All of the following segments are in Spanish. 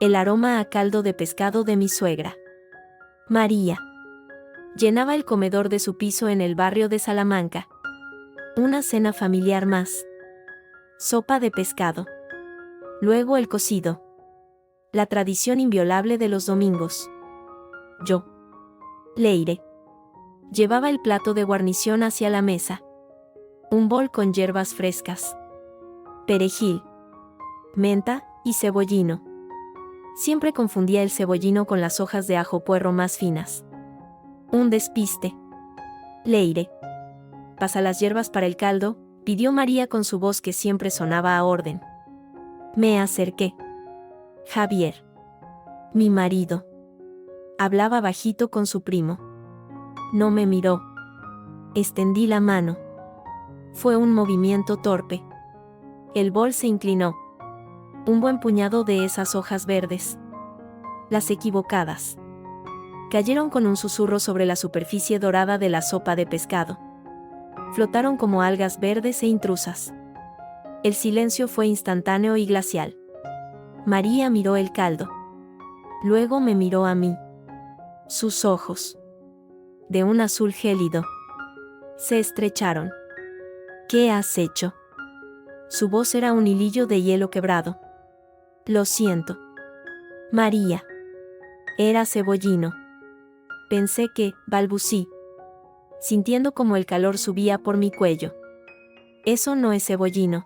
el aroma a caldo de pescado de mi suegra. María. Llenaba el comedor de su piso en el barrio de Salamanca. Una cena familiar más. Sopa de pescado. Luego el cocido. La tradición inviolable de los domingos. Yo. Leire. Llevaba el plato de guarnición hacia la mesa. Un bol con hierbas frescas. Perejil. Menta y cebollino. Siempre confundía el cebollino con las hojas de ajo puerro más finas. Un despiste. Leire. Pasa las hierbas para el caldo, pidió María con su voz que siempre sonaba a orden. Me acerqué. Javier. Mi marido. Hablaba bajito con su primo. No me miró. Extendí la mano. Fue un movimiento torpe. El bol se inclinó. Un buen puñado de esas hojas verdes. Las equivocadas. Cayeron con un susurro sobre la superficie dorada de la sopa de pescado. Flotaron como algas verdes e intrusas. El silencio fue instantáneo y glacial. María miró el caldo. Luego me miró a mí. Sus ojos, de un azul gélido, se estrecharon. ¿Qué has hecho? Su voz era un hilillo de hielo quebrado. Lo siento. María. Era cebollino. Pensé que, balbucí, sintiendo como el calor subía por mi cuello. Eso no es cebollino.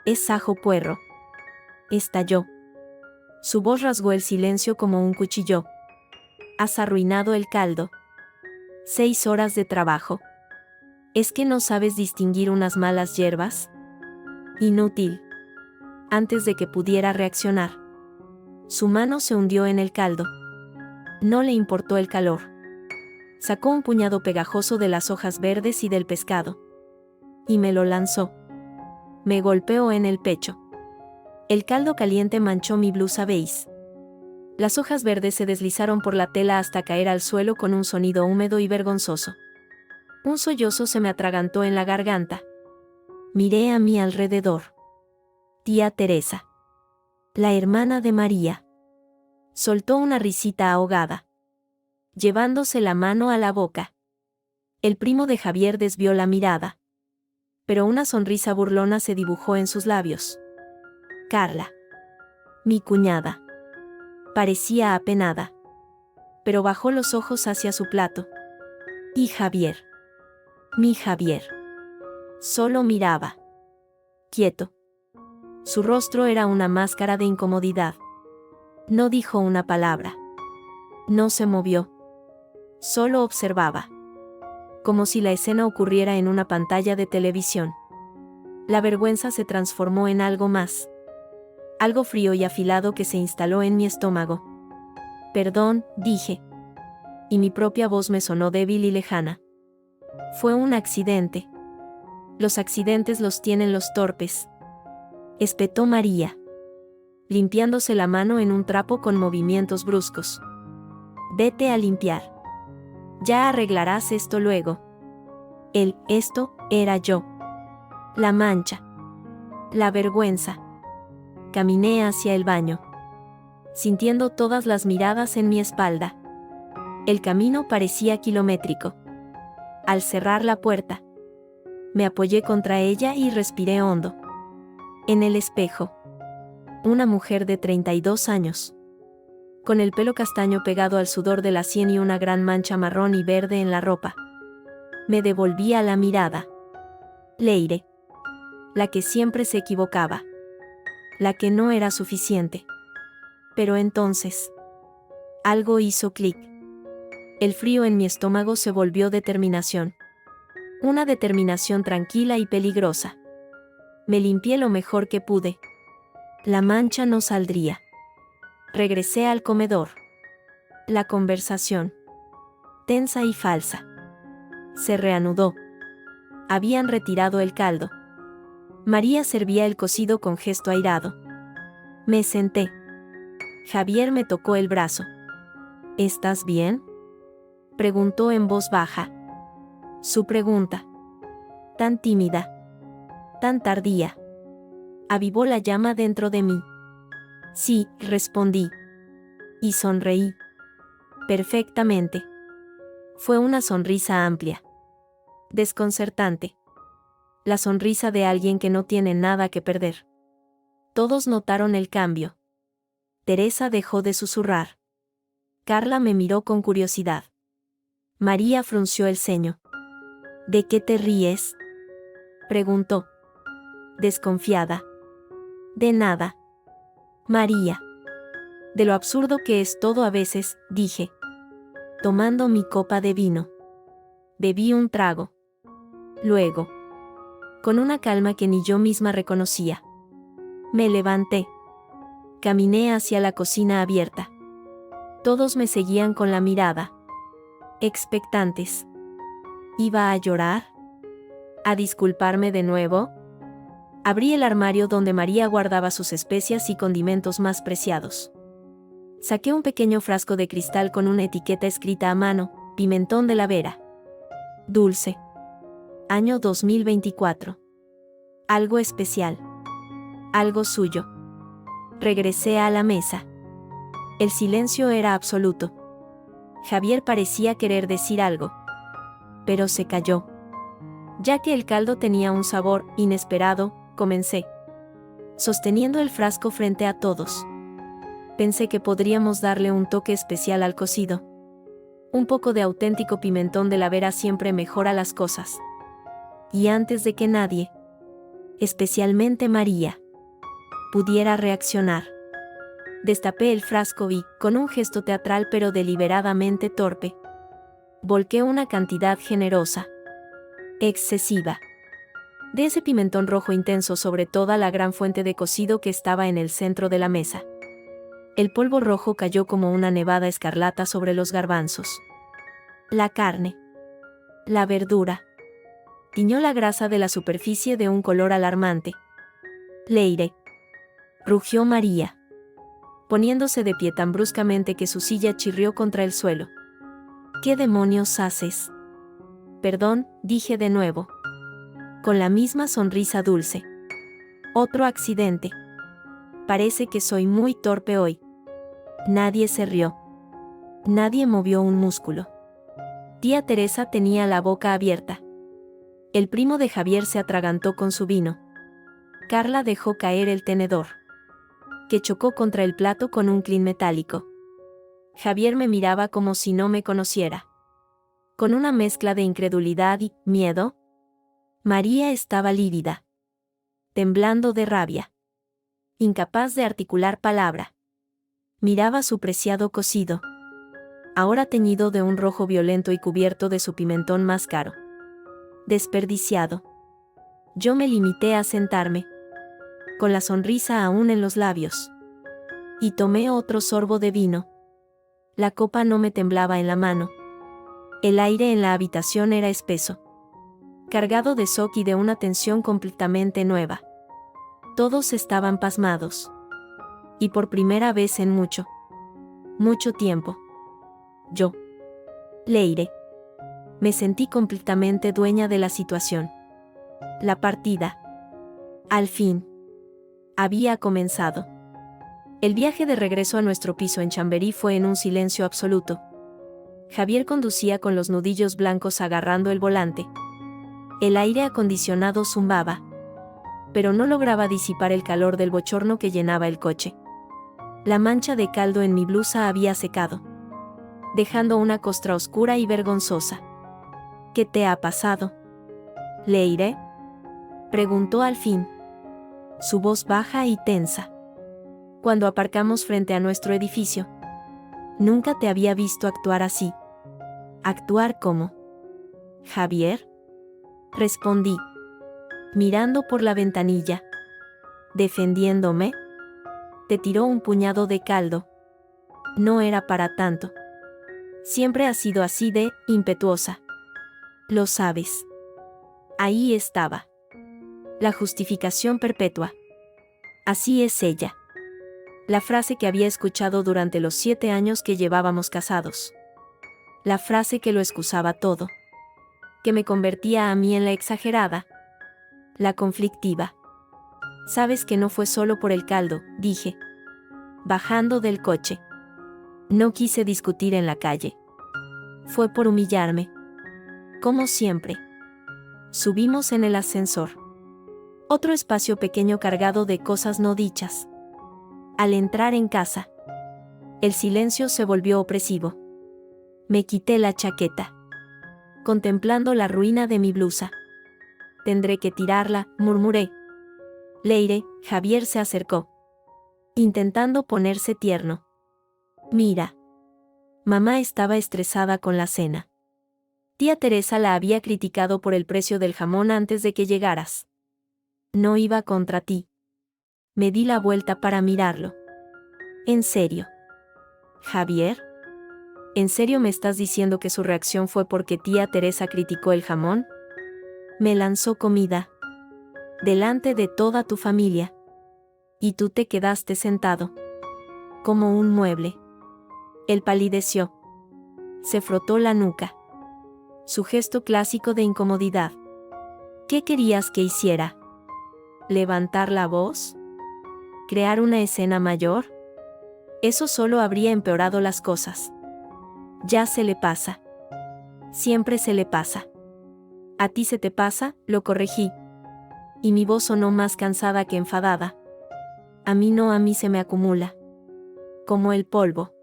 Es ajo puerro. Estalló. Su voz rasgó el silencio como un cuchillo. Has arruinado el caldo. 6 horas de trabajo. ¿Es que no sabes distinguir unas malas hierbas? Inútil. Antes de que pudiera reaccionar, su mano se hundió en el caldo. No le importó el calor. Sacó un puñado pegajoso de las hojas verdes y del pescado. Y me lo lanzó. Me golpeó en el pecho. El caldo caliente manchó mi blusa beige. Las hojas verdes se deslizaron por la tela hasta caer al suelo con un sonido húmedo y vergonzoso. Un sollozo se me atragantó en la garganta. Miré a mi alrededor. Tía Teresa. La hermana de María. Soltó una risita ahogada, llevándose la mano a la boca. El primo de Javier desvió la mirada. Pero una sonrisa burlona se dibujó en sus labios. Carla. Mi cuñada. Parecía apenada. Pero bajó los ojos hacia su plato. Y Javier. Mi Javier. Solo miraba. Quieto. Su rostro era una máscara de incomodidad. No dijo una palabra. No se movió. Solo observaba. Como si la escena ocurriera en una pantalla de televisión. La vergüenza se transformó en algo más. Algo frío y afilado que se instaló en mi estómago. Perdón, dije. Y mi propia voz me sonó débil y lejana. Fue un accidente. Los accidentes los tienen los torpes. Espetó María, limpiándose la mano en un trapo con movimientos bruscos. Vete a limpiar. Ya arreglarás esto luego. Esto, era yo. La mancha. La vergüenza. Caminé hacia el baño, sintiendo todas las miradas en mi espalda. El camino parecía kilométrico. Al cerrar la puerta, me apoyé contra ella y respiré hondo. En el espejo, una mujer de 32 años, con el pelo castaño pegado al sudor de la sien y una gran mancha marrón y verde en la ropa. Me devolvía la mirada. Leire. La que siempre se equivocaba. La que no era suficiente. Pero entonces, algo hizo clic. El frío en mi estómago se volvió determinación. Una determinación tranquila y peligrosa. Me limpié lo mejor que pude. La mancha no saldría. Regresé al comedor. La conversación, tensa y falsa, se reanudó. Habían retirado el caldo. María servía el cocido con gesto airado. Me senté. Javier me tocó el brazo. ¿Estás bien?, preguntó en voz baja. Su pregunta, tan tímida, tan tardía, avivó la llama dentro de mí. Sí, respondí. Y sonreí. Perfectamente. Fue una sonrisa amplia. Desconcertante. La sonrisa de alguien que no tiene nada que perder. Todos notaron el cambio. Teresa dejó de susurrar. Carla me miró con curiosidad. María frunció el ceño. ¿De qué te ríes?, preguntó. Desconfiada. De nada. María. De lo absurdo que es todo a veces, dije. Tomando mi copa de vino. Bebí un trago. Luego, con una calma que ni yo misma reconocía, me levanté. Caminé hacia la cocina abierta. Todos me seguían con la mirada. Expectantes. ¿Iba a llorar? ¿A disculparme de nuevo? Abrí el armario donde María guardaba sus especias y condimentos más preciados. Saqué un pequeño frasco de cristal con una etiqueta escrita a mano, pimentón de la Vera. Dulce. Año 2024. Algo especial. Algo suyo. Regresé a la mesa. El silencio era absoluto. Javier parecía querer decir algo, pero se calló. Ya que el caldo tenía un sabor inesperado, comencé, sosteniendo el frasco frente a todos. Pensé que podríamos darle un toque especial al cocido. Un poco de auténtico pimentón de la Vera siempre mejora las cosas. Y antes de que nadie, especialmente María, pudiera reaccionar, destapé el frasco y, con un gesto teatral pero deliberadamente torpe, volqué una cantidad generosa, excesiva, de ese pimentón rojo intenso sobre toda la gran fuente de cocido que estaba en el centro de la mesa. El polvo rojo cayó como una nevada escarlata sobre los garbanzos. La carne, la verdura, tiñó la grasa de la superficie de un color alarmante. Leire, rugió María, poniéndose de pie tan bruscamente que su silla chirrió contra el suelo. ¿Qué demonios haces? Perdón, dije de nuevo, con la misma sonrisa dulce. Otro accidente. Parece que soy muy torpe hoy. Nadie se rió. Nadie movió un músculo. Tía Teresa tenía la boca abierta. El primo de Javier se atragantó con su vino. Carla dejó caer el tenedor, que chocó contra el plato con un clink metálico. Javier me miraba como si no me conociera, con una mezcla de incredulidad y miedo. María estaba lívida, temblando de rabia, incapaz de articular palabra. Miraba su preciado cocido, ahora teñido de un rojo violento y cubierto de su pimentón más caro. Desperdiciado. Yo me limité a sentarme, con la sonrisa aún en los labios, y tomé otro sorbo de vino. La copa no me temblaba en la mano. El aire en la habitación era espeso, cargado de shock y de una tensión completamente nueva. Todos estaban pasmados. Y por primera vez en mucho tiempo, yo, Leire, me sentí completamente dueña de la situación. La partida, al fin, había comenzado. El viaje de regreso a nuestro piso en Chamberí fue en un silencio absoluto. Javier conducía con los nudillos blancos agarrando el volante. El aire acondicionado zumbaba, pero no lograba disipar el calor del bochorno que llenaba el coche. La mancha de caldo en mi blusa había secado, dejando una costra oscura y vergonzosa. ¿Qué te ha pasado, Leire?, preguntó al fin, su voz baja y tensa. Cuando aparcamos frente a nuestro edificio. Nunca te había visto actuar así. ¿Actuar cómo, Javier?, respondí, mirando por la ventanilla. ¿Defendiéndome? Te tiró un puñado de caldo. No era para tanto. Siempre has sido así de impetuosa. Lo sabes. Ahí estaba. La justificación perpetua. Así es ella. La frase que había escuchado durante los 7 años que llevábamos casados. La frase que lo excusaba todo. Que me convertía a mí en la exagerada. La conflictiva. Sabes que no fue solo por el caldo, dije. bajando del coche. No quise discutir en la calle. Fue por humillarme. Como siempre. Subimos en el ascensor. Otro espacio pequeño cargado de cosas no dichas. Al entrar en casa, el silencio se volvió opresivo. Me quité la chaqueta, contemplando la ruina de mi blusa. Tendré que tirarla, murmuré. Leire, Javier se acercó, intentando ponerse tierno. Mira. Mamá estaba estresada con la cena. Tía Teresa la había criticado por el precio del jamón antes de que llegaras. No iba contra ti. Me di la vuelta para mirarlo. ¿En serio? ¿Javier? ¿En serio me estás diciendo que su reacción fue porque tía Teresa criticó el jamón? Me lanzó comida. Delante de toda tu familia. Y tú te quedaste sentado. Como un mueble. Él palideció. Se frotó la nuca. Su gesto clásico de incomodidad. ¿Qué querías que hiciera? ¿Levantar la voz? ¿Crear una escena mayor? Eso solo habría empeorado las cosas. Ya se le pasa. Siempre se le pasa. A ti se te pasa, lo corregí. Y mi voz sonó más cansada que enfadada. A mí se me acumula. Como el polvo.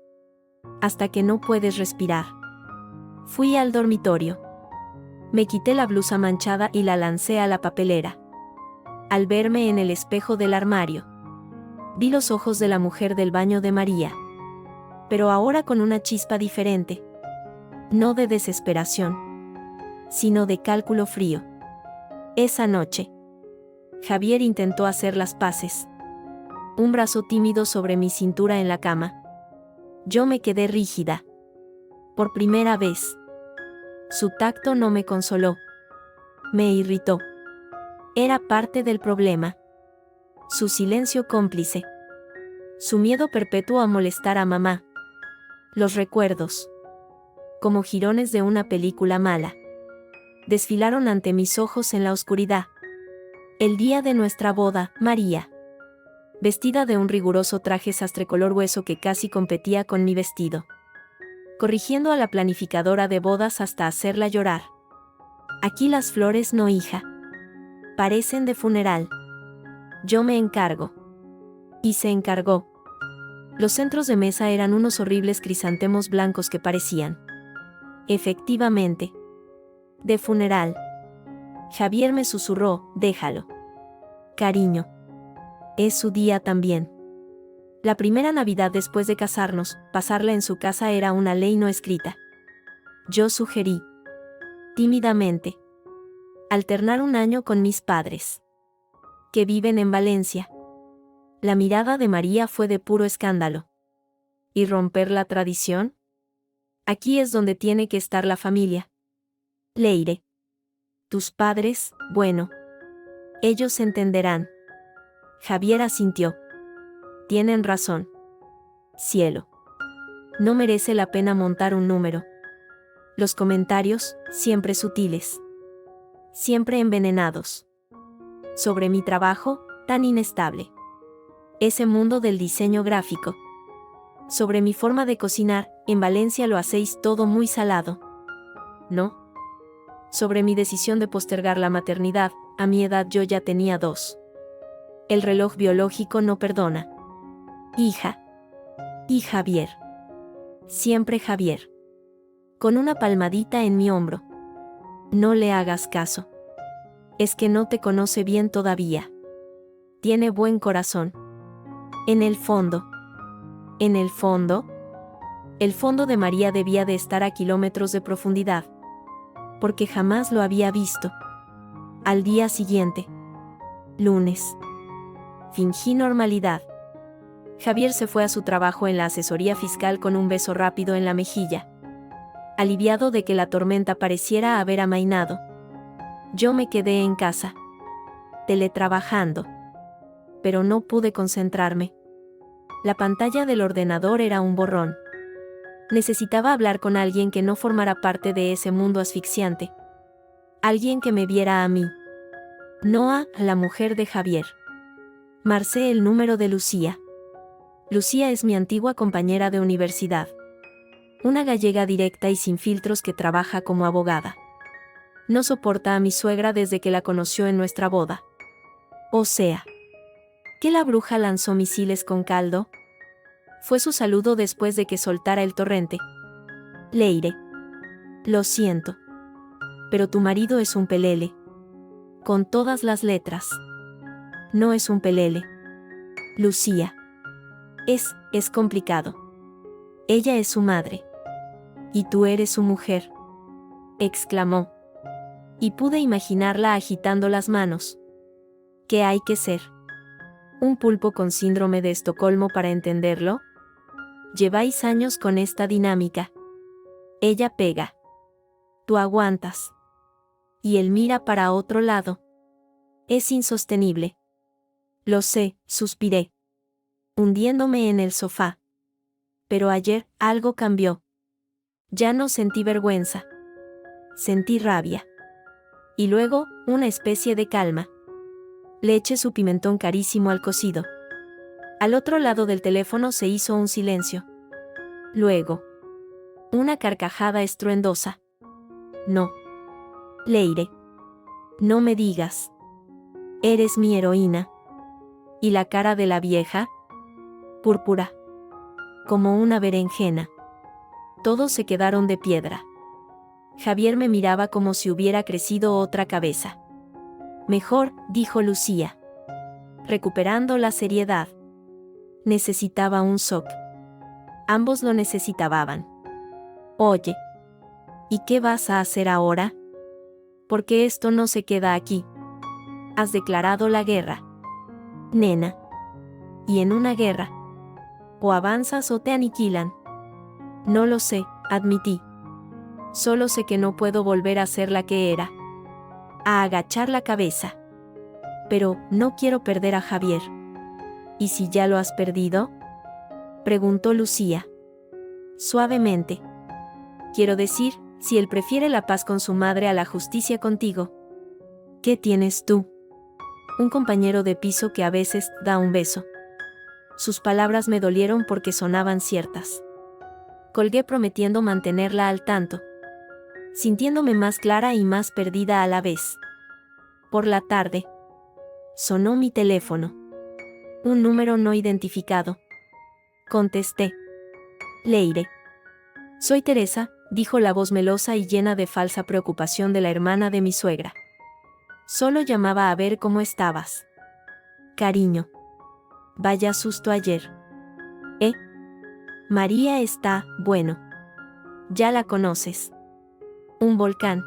Hasta que no puedes respirar. Fui al dormitorio. Me quité la blusa manchada y la lancé a la papelera. Al verme en el espejo del armario, vi los ojos de la mujer del baño de María. Pero ahora con una chispa diferente. No de desesperación, sino de cálculo frío. Esa noche, Javier intentó hacer las paces. Un brazo tímido sobre mi cintura en la cama. Yo me quedé rígida. Por primera vez. Su tacto no me consoló. Me irritó. Era parte del problema. Su silencio cómplice. Su miedo perpetuo a molestar a mamá. Los recuerdos, como jirones de una película mala, desfilaron ante mis ojos en la oscuridad. El día de nuestra boda, María, vestida de un riguroso traje sastre color hueso que casi competía con mi vestido, corrigiendo a la planificadora de bodas hasta hacerla llorar. Aquí las flores no, hija. Parecen de funeral. Yo me encargo. Y se encargó. Los centros de mesa eran unos horribles crisantemos blancos que parecían, efectivamente, de funeral. Javier me susurró, déjalo. Cariño. Es su día también. La primera Navidad después de casarnos, pasarla en su casa era una ley no escrita. Yo sugerí, tímidamente, alternar un año con mis padres, que viven en Valencia. La mirada de María fue de puro escándalo. ¿Y romper la tradición? Aquí es donde tiene que estar la familia. Leire. Tus padres, bueno. Ellos entenderán. Javier asintió. Tienen razón. Cielo. No merece la pena montar un número. Los comentarios, siempre sutiles. Siempre envenenados. Sobre mi trabajo, tan inestable. Ese mundo del diseño gráfico. Sobre mi forma de cocinar, en Valencia lo hacéis todo muy salado. ¿No? Sobre mi decisión de postergar la maternidad, a mi edad yo ya tenía 2. El reloj biológico no perdona. Hija. Y Javier. Siempre Javier. Con una palmadita en mi hombro. No le hagas caso. Es que no te conoce bien todavía. Tiene buen corazón. En el fondo. En el fondo. El fondo de María debía de estar a kilómetros de profundidad. Porque jamás lo había visto. Al día siguiente. Lunes. Fingí normalidad. Javier se fue a su trabajo en la asesoría fiscal con un beso rápido en la mejilla. Aliviado de que la tormenta pareciera haber amainado. Yo me quedé en casa. Teletrabajando. Pero no pude concentrarme. La pantalla del ordenador era un borrón. Necesitaba hablar con alguien que no formara parte de ese mundo asfixiante. Alguien que me viera a mí. No a la mujer de Javier. Marcé el número de Lucía. Lucía es mi antigua compañera de universidad. Una gallega directa y sin filtros que trabaja como abogada. No soporta a mi suegra desde que la conoció en nuestra boda. O sea, ¿que la bruja lanzó misiles con caldo? Fue su saludo después de que soltara el torrente. Leire. Lo siento. Pero tu marido es un pelele. Con todas las letras. No es un pelele. Lucía. Es complicado. Ella es su madre. Y tú eres su mujer. Exclamó. Y pude imaginarla agitando las manos. ¿Qué hay que ser? ¿Un pulpo con síndrome de Estocolmo para entenderlo? Lleváis años con esta dinámica. Ella pega. Tú aguantas. Y él mira para otro lado. Es insostenible. Lo sé, suspiré. Hundiéndome en el sofá. Pero ayer algo cambió. Ya no sentí vergüenza. Sentí rabia. Y luego, una especie de calma. Le eché su pimentón carísimo al cocido. Al otro lado del teléfono se hizo un silencio. Luego, una carcajada estruendosa. No. Leire. No me digas. Eres mi heroína. ¿Y la cara de la vieja? Púrpura. Como una berenjena. Todos se quedaron de piedra. Javier me miraba como si hubiera crecido otra cabeza. Mejor, dijo Lucía. Recuperando la seriedad. Necesitaba un shock. Ambos lo necesitaban. Oye. ¿Y qué vas a hacer ahora? Porque esto no se queda aquí. Has declarado la guerra. Nena. Y en una guerra. O avanzas o te aniquilan. No lo sé, admití. Solo sé que no puedo volver a ser la que era. A agachar la cabeza. Pero no quiero perder a Javier. ¿Y si ya lo has perdido? Preguntó Lucía. Suavemente. Quiero decir, si él prefiere la paz con su madre a la justicia contigo. ¿Qué tienes tú? Un compañero de piso que a veces da un beso. Sus palabras me dolieron porque sonaban ciertas. Colgué prometiendo mantenerla al tanto. Sintiéndome más clara y más perdida a la vez. Por la tarde. Sonó mi teléfono. Un número no identificado. Contesté. Leire. Soy Teresa, dijo la voz melosa y llena de falsa preocupación de la hermana de mi suegra. Solo llamaba a ver cómo estabas. Cariño. Vaya susto ayer. María está, bueno. Ya la conoces. Un volcán.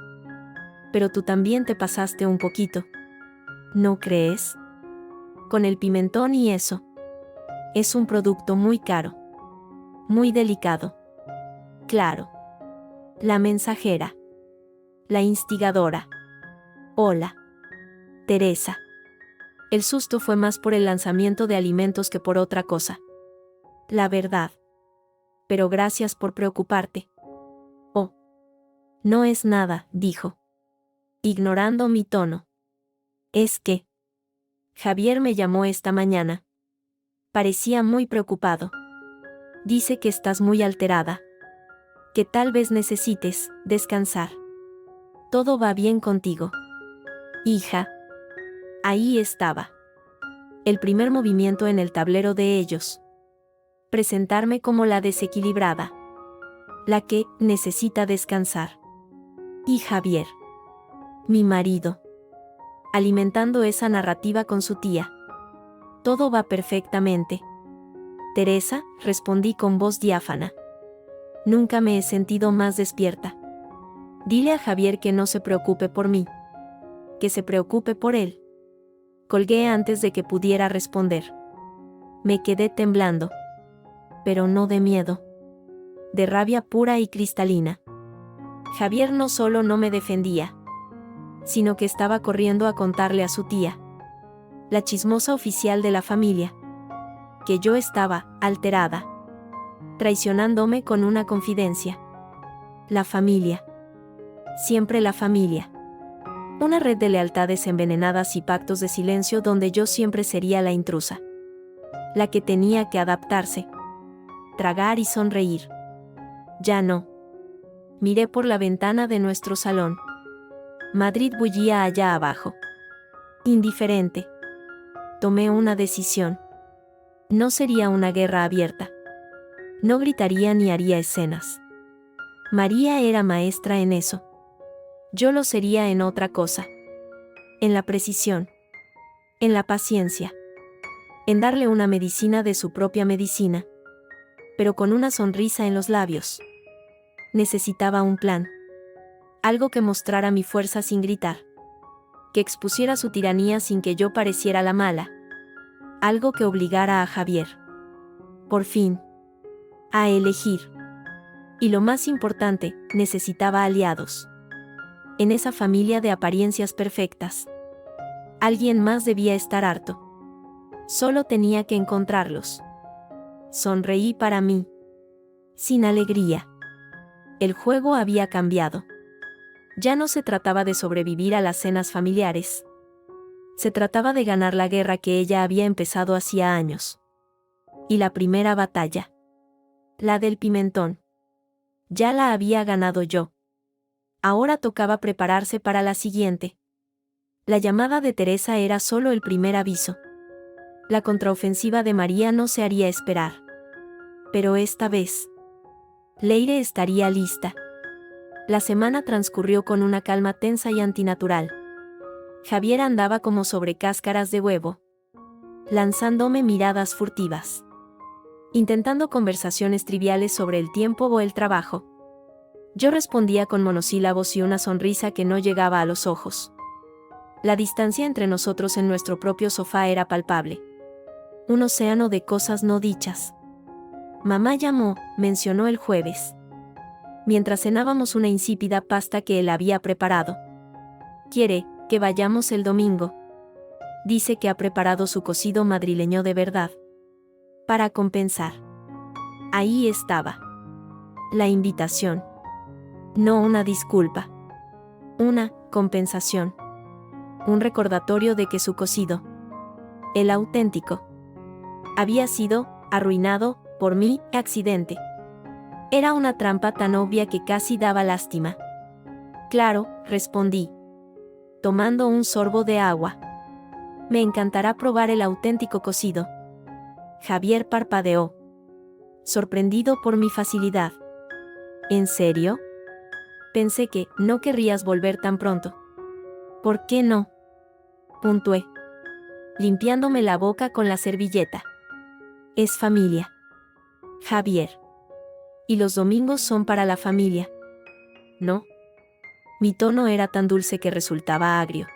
Pero tú también te pasaste un poquito. ¿No crees? Con el pimentón y eso. Es un producto muy caro. Muy delicado. Claro. La mensajera. La instigadora. Hola. Teresa. El susto fue más por el lanzamiento de alimentos que por otra cosa. La verdad. Pero gracias por preocuparte. Oh. No es nada, dijo. Ignorando mi tono. Es que. Javier me llamó esta mañana. Parecía muy preocupado. Dice que estás muy alterada. Que tal vez necesites descansar. Todo va bien contigo. Hija. Ahí estaba. El primer movimiento en el tablero de ellos. Presentarme como la desequilibrada. La que necesita descansar. Y Javier. Mi marido. Alimentando esa narrativa con su tía. Todo va perfectamente. Teresa, respondí con voz diáfana. Nunca me he sentido más despierta. Dile a Javier que no se preocupe por mí. Que se preocupe por él. Colgué antes de que pudiera responder. Me quedé temblando. Pero no de miedo. De rabia pura y cristalina. Javier no solo no me defendía, sino que estaba corriendo a contarle a su tía, la chismosa oficial de la familia, que yo estaba alterada, traicionándome con una confidencia. La familia. Siempre la familia. Una red de lealtades envenenadas y pactos de silencio donde yo siempre sería la intrusa. la que tenía que adaptarse, tragar y sonreír. Ya no. Miré por la ventana de nuestro salón. Madrid bullía allá abajo. Indiferente. Tomé una decisión. No sería una guerra abierta. No gritaría ni haría escenas. María era maestra en eso. Yo lo sería en otra cosa. En la precisión. En la paciencia. En darle una medicina de su propia medicina. Pero con una sonrisa en los labios. Necesitaba un plan. Algo que mostrara mi fuerza sin gritar. Que expusiera su tiranía sin que yo pareciera la mala. Algo que obligara a Javier. Por fin. A elegir. Y lo más importante, necesitaba aliados. En esa familia de apariencias perfectas. Alguien más debía estar harto. Solo tenía que encontrarlos. Sonreí para mí. Sin alegría. El juego había cambiado. Ya no se trataba de sobrevivir a las cenas familiares. Se trataba de ganar la guerra que ella había empezado hacía años. Y la primera batalla. La del pimentón. Ya la había ganado yo. Ahora tocaba prepararse para la siguiente. La llamada de Teresa era solo el primer aviso. La contraofensiva de María no se haría esperar. Pero esta vez, Leire estaría lista. La semana transcurrió con una calma tensa y antinatural. Javier andaba como sobre cáscaras de huevo, lanzándome miradas furtivas, intentando conversaciones triviales sobre el tiempo o el trabajo. Yo respondía con monosílabos y una sonrisa que no llegaba a los ojos. La distancia entre nosotros en nuestro propio sofá era palpable. Un océano de cosas no dichas. Mamá llamó, mencionó el jueves. Mientras cenábamos una insípida pasta que él había preparado. Quiere que vayamos el domingo. Dice que ha preparado su cocido madrileño de verdad. Para compensar. Ahí estaba. La invitación. No una disculpa. Una compensación. Un recordatorio de que su cocido, el auténtico, había sido arruinado por mi accidente. Era una trampa tan obvia que casi daba lástima. Claro, respondí, tomando un sorbo de agua. Me encantará probar el auténtico cocido. Javier parpadeó, sorprendido por mi facilidad. ¿En serio? Pensé que no querrías volver tan pronto. ¿Por qué no? Puntué, limpiándome la boca con la servilleta. Es familia. Javier. Y los domingos son para la familia. ¿No? Mi tono era tan dulce que resultaba agrio.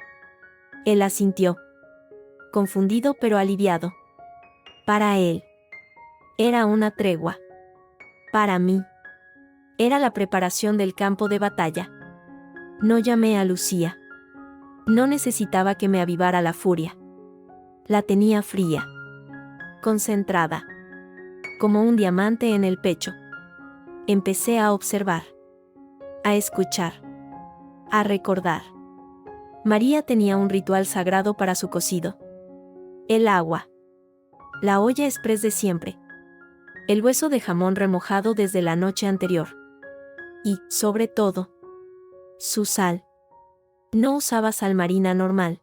Él asintió. Confundido pero aliviado. Para él. Era una tregua. Para mí. Era la preparación del campo de batalla. No llamé a Lucía. No necesitaba que me avivara la furia. La tenía fría. Concentrada. Como un diamante en el pecho. Empecé a observar. A escuchar. A recordar. María tenía un ritual sagrado para su cocido. El agua. La olla exprés de siempre. El hueso de jamón remojado desde la noche anterior. Y, sobre todo, su sal. No usaba sal marina normal.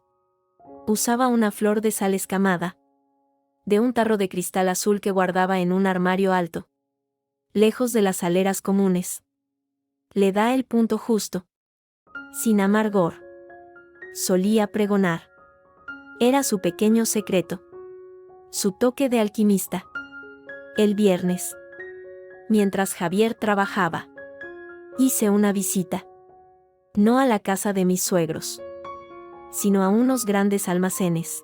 Usaba una flor de sal escamada. De un tarro de cristal azul que guardaba en un armario alto. Lejos de las saleras comunes. Le da el punto justo. Sin amargor. Solía pregonar. Era su pequeño secreto. Su toque de alquimista. El viernes. Mientras Javier trabajaba. Hice una visita. No a la casa de mis suegros. Sino a unos grandes almacenes.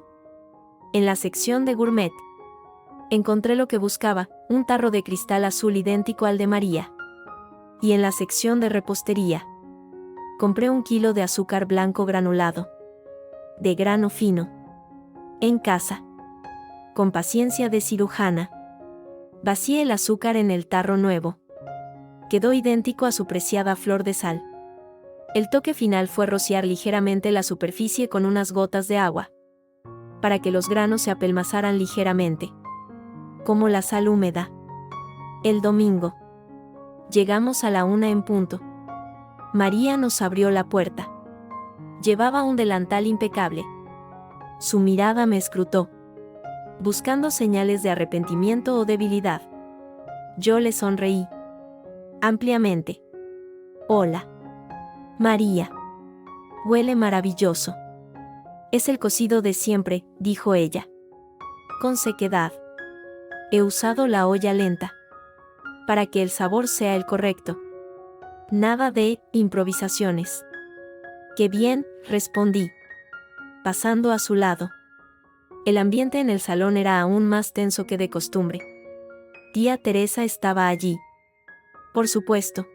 En la sección de gourmet. Encontré lo que buscaba, un tarro de cristal azul idéntico al de María. Y en la sección de repostería. Compré 1 kilo de azúcar blanco granulado. De grano fino. En casa. Con paciencia de cirujana. Vacié el azúcar en el tarro nuevo. Quedó idéntico a su preciada flor de sal. El toque final fue rociar ligeramente la superficie con unas gotas de agua. Para que los granos se apelmazaran ligeramente. como la sal húmeda. El domingo. Llegamos a la 1 en punto. María nos abrió la puerta. Llevaba un delantal impecable. Su mirada me escrutó, buscando señales de arrepentimiento o debilidad. Yo le sonreí ampliamente. Hola, María. Huele maravilloso. Es el cocido de siempre, dijo ella. Con sequedad. He usado la olla lenta, para que el sabor sea el correcto. Nada de improvisaciones. Qué bien, respondí, pasando a su lado. El ambiente en el salón era aún más tenso que de costumbre. Tía Teresa estaba allí. Por supuesto.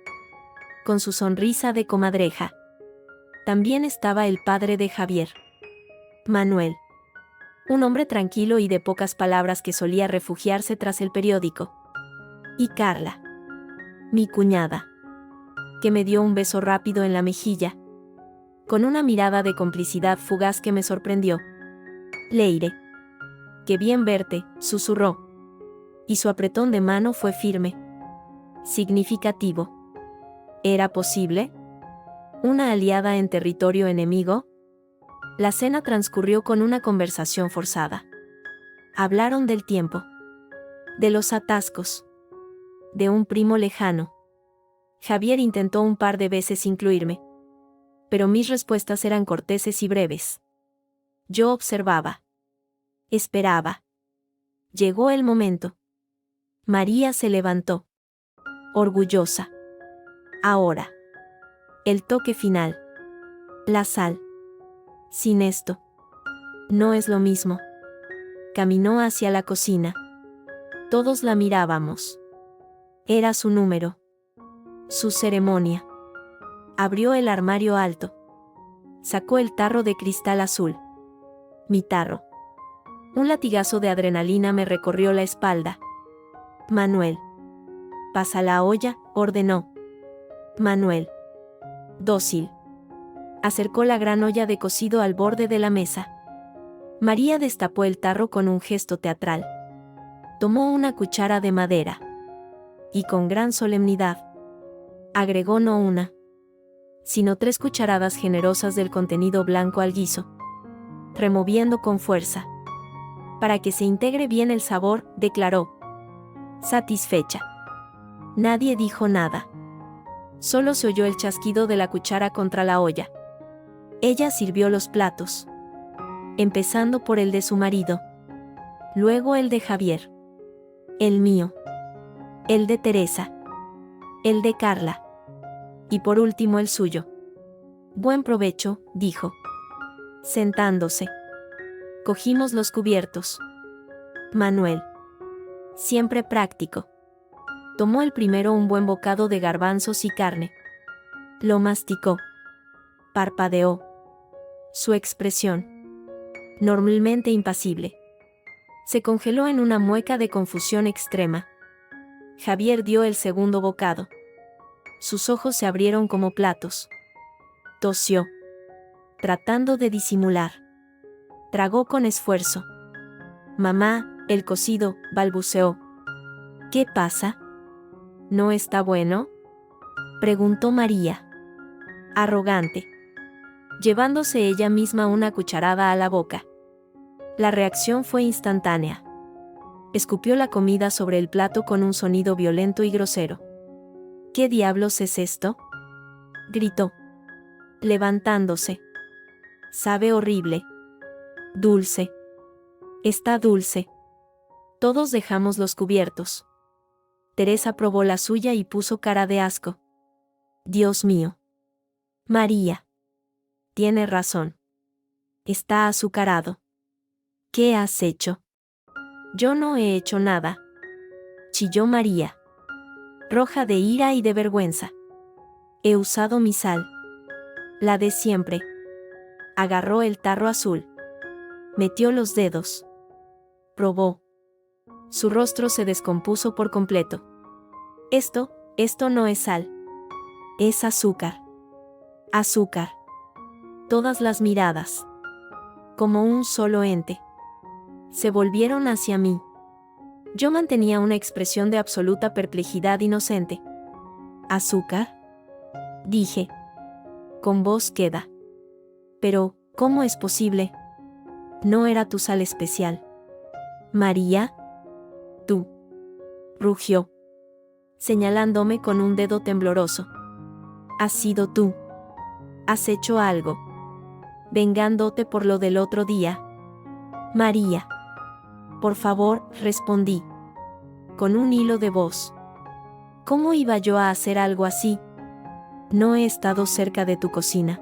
Con su sonrisa de comadreja. También estaba el padre de Javier, Manuel. Un hombre tranquilo y de pocas palabras que solía refugiarse tras el periódico. Y Carla, mi cuñada, que me dio un beso rápido en la mejilla, con una mirada de complicidad fugaz que me sorprendió. Leire. Qué bien verte, susurró. Y su apretón de mano fue firme. Significativo. ¿Era posible? ¿Una aliada en territorio enemigo? La cena transcurrió con una conversación forzada. Hablaron del tiempo, de los atascos, de un primo lejano. Javier intentó un par de veces incluirme, pero mis respuestas eran corteses y breves. Yo observaba. Esperaba. Llegó el momento. María se levantó. Orgullosa. Ahora. El toque final. La sal. Sin esto. No es lo mismo. Caminó hacia la cocina. Todos la mirábamos. Era su número. Su ceremonia. Abrió el armario alto. Sacó el tarro de cristal azul. Mi tarro. Un latigazo de adrenalina me recorrió la espalda. Manuel. Pasa la olla, ordenó. Manuel. Dócil. Acercó la gran olla de cocido al borde de la mesa. María destapó el tarro con un gesto teatral. Tomó una cuchara de madera. Y con gran solemnidad. Agregó no una, sino 3 cucharadas generosas del contenido blanco al guiso. Removiendo con fuerza. Para que se integre bien el sabor, declaró. Satisfecha. Nadie dijo nada. Solo se oyó el chasquido de la cuchara contra la olla. Ella sirvió los platos. Empezando por el de su marido. Luego el de Javier. El mío. El de Teresa. El de Carla. Y por último el suyo. Buen provecho, dijo. Sentándose. Cogimos los cubiertos. Manuel. Siempre práctico. Tomó el primero un buen bocado de garbanzos y carne. Lo masticó. Parpadeó. Su expresión, normalmente impasible, se congeló en una mueca de confusión extrema. Javier dio el segundo bocado. Sus ojos se abrieron como platos. Tosió, tratando de disimular. Tragó con esfuerzo. Mamá, el cocido, balbuceó. ¿Qué pasa? ¿No está bueno?, preguntó María. Arrogante. Llevándose ella misma una cucharada a la boca. La reacción fue instantánea. Escupió la comida sobre el plato con un sonido violento y grosero. ¿Qué diablos es esto?, gritó, levantándose. Sabe horrible. Dulce. Está dulce. Todos dejamos los cubiertos. Teresa probó la suya y puso cara de asco. Dios mío. María. Tiene razón. Está azucarado. ¿Qué has hecho? Yo no he hecho nada. Chilló María, roja de ira y de vergüenza. He usado mi sal. La de siempre. Agarró el tarro azul. Metió los dedos. Probó. Su rostro se descompuso por completo. Esto no es sal. Es azúcar. Azúcar. Todas las miradas, como un solo ente, se volvieron hacia mí. Yo mantenía una expresión de absoluta perplejidad inocente. ¿Azúcar?, dije, con voz queda. Pero, ¿cómo es posible? No era tu sal especial. María, tú. Rugió, señalándome con un dedo tembloroso. Has sido tú. Has hecho algo. Vengándote por lo del otro día. María. Por favor, respondí, con un hilo de voz. ¿Cómo iba yo a hacer algo así? No he estado cerca de tu cocina.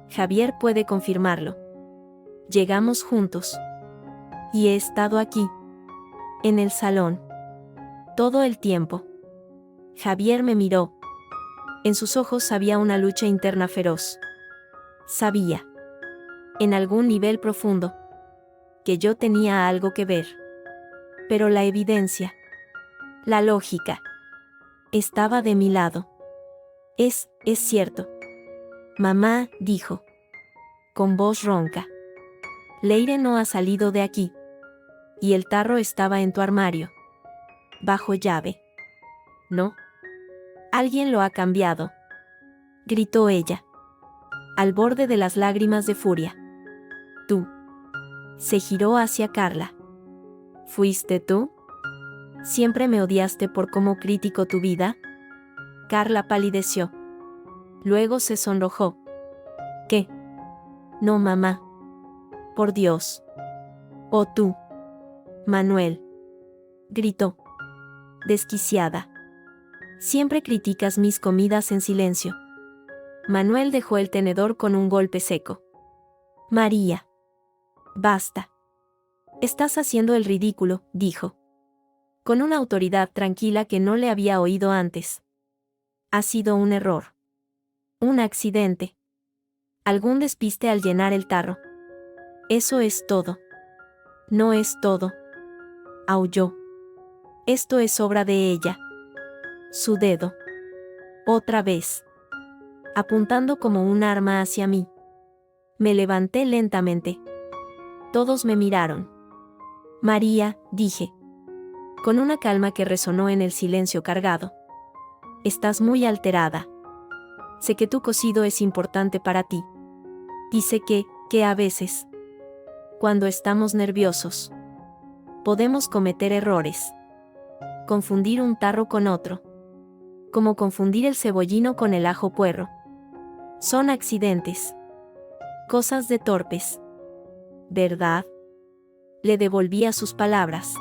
Javier puede confirmarlo. Llegamos juntos. Y he estado aquí. En el salón. Todo el tiempo. Javier me miró. En sus ojos había una lucha interna feroz. Sabía, en algún nivel profundo, que yo tenía algo que ver. Pero la evidencia, la lógica, estaba de mi lado. Es cierto. Mamá, dijo, con voz ronca. Leire no ha salido de aquí. Y el tarro estaba en tu armario. Bajo llave. ¿No? Alguien lo ha cambiado. Gritó ella, al borde de las lágrimas de furia. Tú. Se giró hacia Carla. ¿Fuiste tú? ¿Siempre me odiaste por cómo critico tu vida? Carla palideció. Luego se sonrojó. ¿Qué? No, mamá. Por Dios. Oh, tú. Manuel. Gritó, desquiciada. Siempre criticas mis comidas en silencio. Manuel dejó el tenedor con un golpe seco. María. Basta. Estás haciendo el ridículo, dijo, con una autoridad tranquila que no le había oído antes. Ha sido un error. Un accidente. Algún despiste al llenar el tarro. Eso es todo. No es todo. Aulló. Esto es obra de ella. Su dedo. Otra vez. Apuntando como un arma hacia mí. Me levanté lentamente. Todos me miraron. María, dije, con una calma que resonó en el silencio cargado. Estás muy alterada. Sé que tu cocido es importante para ti. Y sé que a veces, cuando estamos nerviosos, podemos cometer errores. Confundir un tarro con otro. Como confundir el cebollino con el ajo puerro. Son accidentes. Cosas de torpes. ¿Verdad? Le devolvía sus palabras,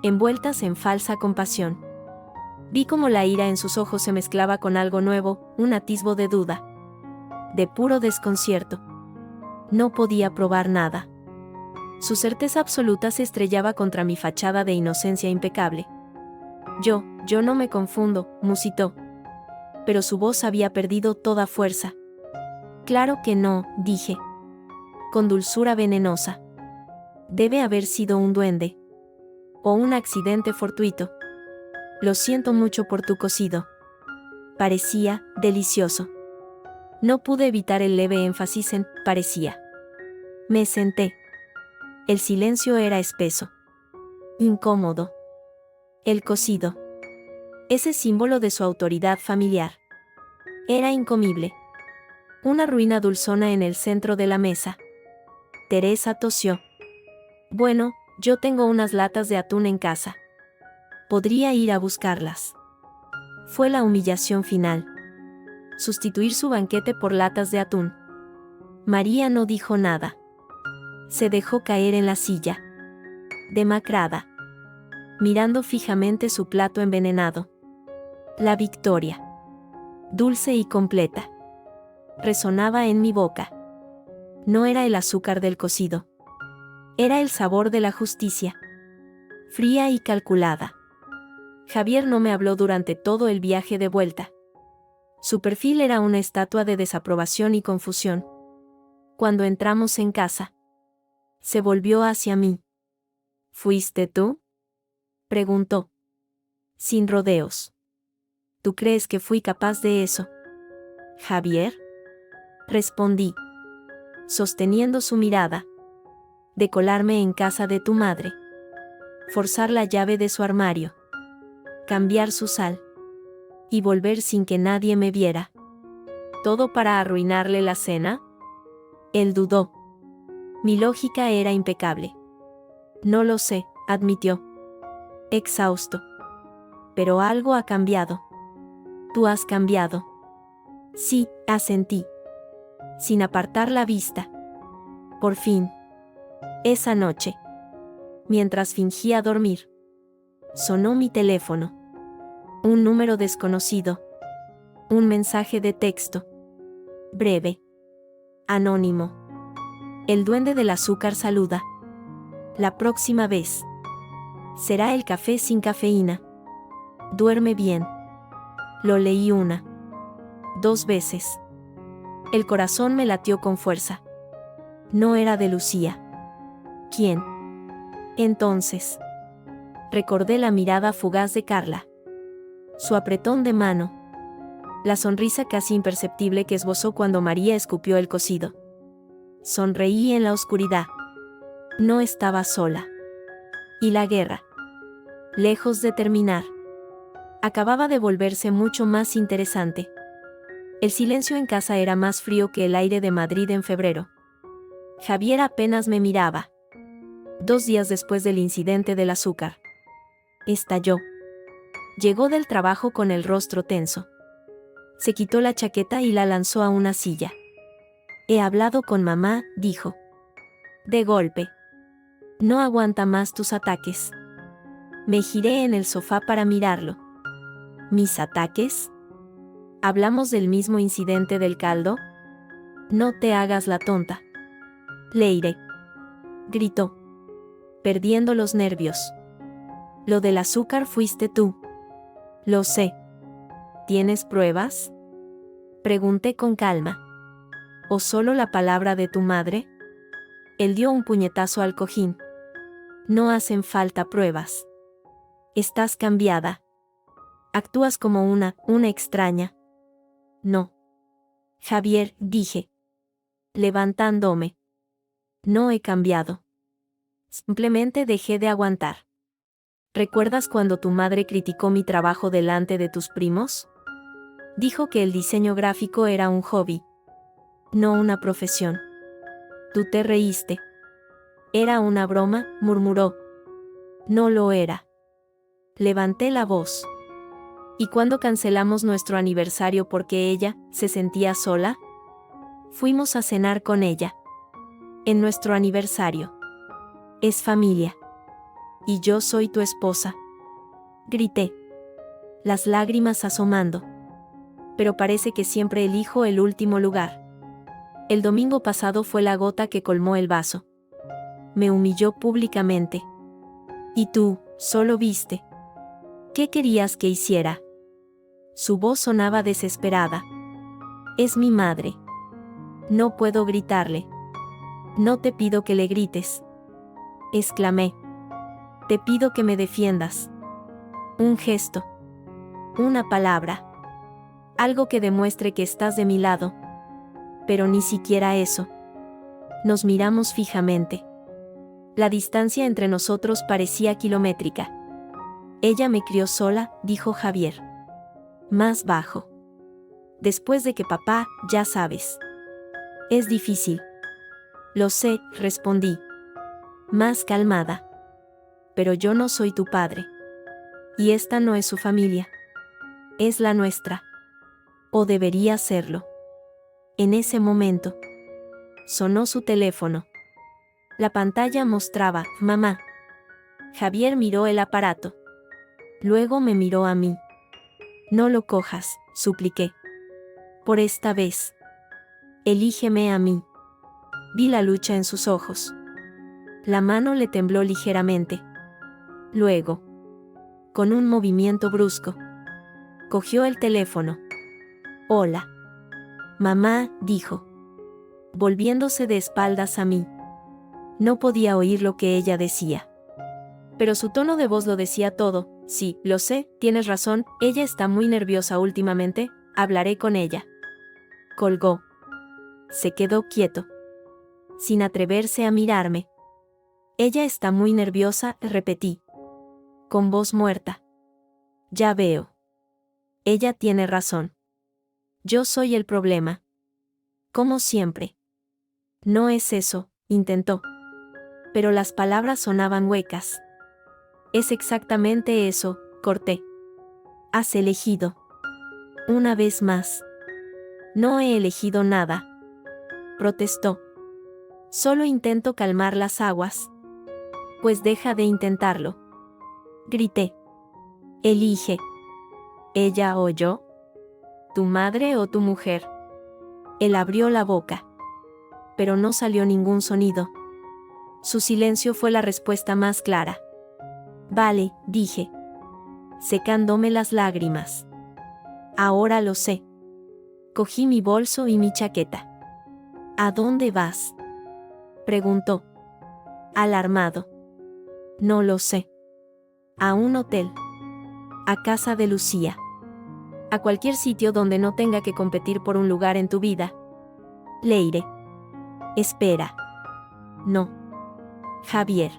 envueltas en falsa compasión. Vi cómo la ira en sus ojos se mezclaba con algo nuevo, un atisbo de duda. De puro desconcierto. No podía probar nada. Su certeza absoluta se estrellaba contra mi fachada de inocencia impecable. Yo no me confundo, musitó. Pero su voz había perdido toda fuerza. Claro que no, dije, con dulzura venenosa. Debe haber sido un duende. O un accidente fortuito. Lo siento mucho por tu cocido. Parecía delicioso. No pude evitar el leve énfasis en parecía. Me senté. El silencio era espeso. Incómodo. El cocido. Ese símbolo de su autoridad familiar. Era incomible. Una ruina dulzona en el centro de la mesa. Teresa tosió. Bueno, yo tengo unas latas de atún en casa. Podría ir a buscarlas. Fue la humillación final. Sustituir su banquete por latas de atún. María no dijo nada. Se dejó caer en la silla. Demacrada. Mirando fijamente su plato envenenado. La victoria. Dulce y completa. Resonaba en mi boca. No era el azúcar del cocido. Era el sabor de la justicia. Fría y calculada. Javier no me habló durante todo el viaje de vuelta. Su perfil era una estatua de desaprobación y confusión. Cuando entramos en casa, se volvió hacia mí. ¿Fuiste tú?, preguntó. Sin rodeos. ¿Tú crees que fui capaz de eso, Javier? Respondí, sosteniendo su mirada. De colarme en casa de tu madre. forzar la llave de su armario, cambiar su sal y volver sin que nadie me viera. ¿Todo para arruinarle la cena? Él dudó. Mi lógica era impecable. No lo sé, admitió, exhausto. Pero algo ha cambiado. Tú has cambiado. Sí, asentí, sin apartar la vista. Por fin. Esa noche, mientras fingía dormir, sonó mi teléfono. Un número desconocido. Un mensaje de texto. Breve. Anónimo. El duende del azúcar saluda. La próxima vez será el café sin cafeína. Duerme bien. Lo leí 1, 2 veces. El corazón me latió con fuerza. No era de Lucía. ¿Quién? Entonces, recordé la mirada fugaz de Carla. Su apretón de mano. La sonrisa casi imperceptible que esbozó cuando María escupió el cocido. Sonreí en la oscuridad. No estaba sola. Y la guerra, lejos de terminar, acababa de volverse mucho más interesante. El silencio en casa era más frío que el aire de Madrid en febrero. Javier apenas me miraba. 2 días después del incidente del azúcar, estalló. Llegó del trabajo con el rostro tenso. Se quitó la chaqueta y la lanzó a una silla. He hablado con mamá, dijo. De golpe. No aguanta más tus ataques. Me giré en el sofá para mirarlo. ¿Mis ataques? ¿Hablamos del mismo incidente del caldo? No te hagas la tonta. Leire. Gritó, perdiendo los nervios. Lo del azúcar fuiste tú. Lo sé. ¿Tienes pruebas? Pregunté con calma. ¿O solo la palabra de tu madre? Él dio un puñetazo al cojín. No hacen falta pruebas. Estás cambiada. Actúas como una extraña. No. Javier, dije, levantándome. No he cambiado. Simplemente dejé de aguantar. ¿Recuerdas cuando tu madre criticó mi trabajo delante de tus primos? Dijo que el diseño gráfico era un hobby, no una profesión. Tú te reíste. Era una broma, murmuró. No lo era. Levanté la voz. ¿Y cuándo cancelamos nuestro aniversario porque ella se sentía sola? Fuimos a cenar con ella. En nuestro aniversario. Es familia. Y yo soy tu esposa. Grité. Las lágrimas asomando. Pero parece que siempre elijo el último lugar. El domingo pasado fue la gota que colmó el vaso. Me humilló públicamente. Y tú, solo viste. ¿Qué querías que hiciera? Su voz sonaba desesperada. Es mi madre. No puedo gritarle. No te pido que le grites. Exclamé. Te pido que me defiendas. Un gesto. Una palabra. Algo que demuestre que estás de mi lado. Pero ni siquiera eso. Nos miramos fijamente. La distancia entre nosotros parecía kilométrica. Ella me crió sola, dijo Javier. Más bajo. Después de que papá, ya sabes. Es difícil. Lo sé, respondí. Más calmada. Pero yo no soy tu padre. Y esta no es su familia. Es la nuestra. O debería serlo. En ese momento, sonó su teléfono. La pantalla mostraba, mamá. Javier miró el aparato. Luego me miró a mí. No lo cojas, supliqué. Por esta vez. Elígeme a mí. Vi la lucha en sus ojos. La mano le tembló ligeramente. Luego, con un movimiento brusco, cogió el teléfono. Hola. Mamá, dijo, volviéndose de espaldas a mí. No podía oír lo que ella decía. Pero su tono de voz lo decía todo. Sí, lo sé, tienes razón, ella está muy nerviosa últimamente, hablaré con ella. Colgó. Se quedó quieto, sin atreverse a mirarme. Ella está muy nerviosa, repetí. con voz muerta. Ya veo. Ella tiene razón. Yo soy el problema. Como siempre. No es eso, intentó. Pero las palabras sonaban huecas. Es exactamente eso, corté. Has elegido. Una vez más. No he elegido nada. Protestó. Solo intento calmar las aguas. Pues deja de intentarlo. Grité. Elige. ¿Ella o yo? ¿Tu madre o tu mujer? Él abrió la boca. Pero no salió ningún sonido. Su silencio fue la respuesta más clara. Vale, dije, secándome las lágrimas. Ahora lo sé. Cogí mi bolso y mi chaqueta. ¿A dónde vas?, preguntó, alarmado. No lo sé. A un hotel. A casa de Lucía. A cualquier sitio donde no tenga que competir por un lugar en tu vida. Leire. Espera. No. Javier.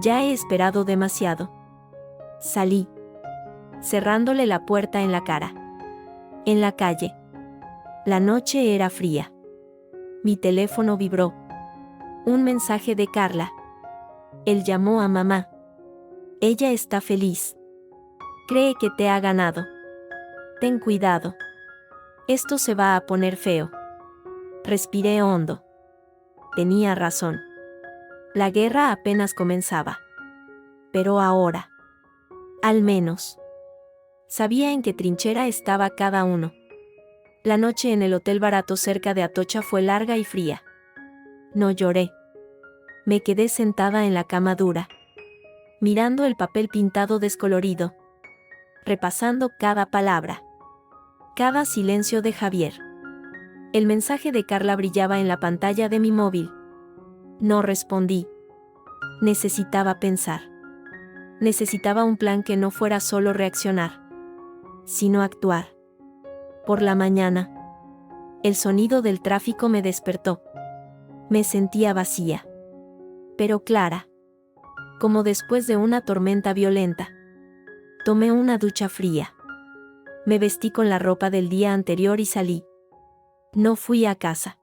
Ya he esperado demasiado. Salí, cerrándole la puerta en la cara. En la calle. La noche era fría. Mi teléfono vibró. Un mensaje de Carla. Él llamó a mamá. Ella está feliz. Cree que te ha ganado. Ten cuidado. Esto se va a poner feo. Respiré hondo. Tenía razón. La guerra apenas comenzaba. Pero ahora, al menos, sabía en qué trinchera estaba cada uno. La noche en el hotel barato cerca de Atocha fue larga y fría. No lloré. Me quedé sentada en la cama dura, mirando el papel pintado descolorido, repasando cada palabra, cada silencio de Javier. El mensaje de Carla brillaba en la pantalla de mi móvil. No respondí. Necesitaba pensar. Necesitaba un plan que no fuera solo reaccionar, sino actuar. Por la mañana, el sonido del tráfico me despertó. Me sentía vacía, pero clara, como después de una tormenta violenta. Tomé una ducha fría. Me vestí con la ropa del día anterior y salí. No fui a casa.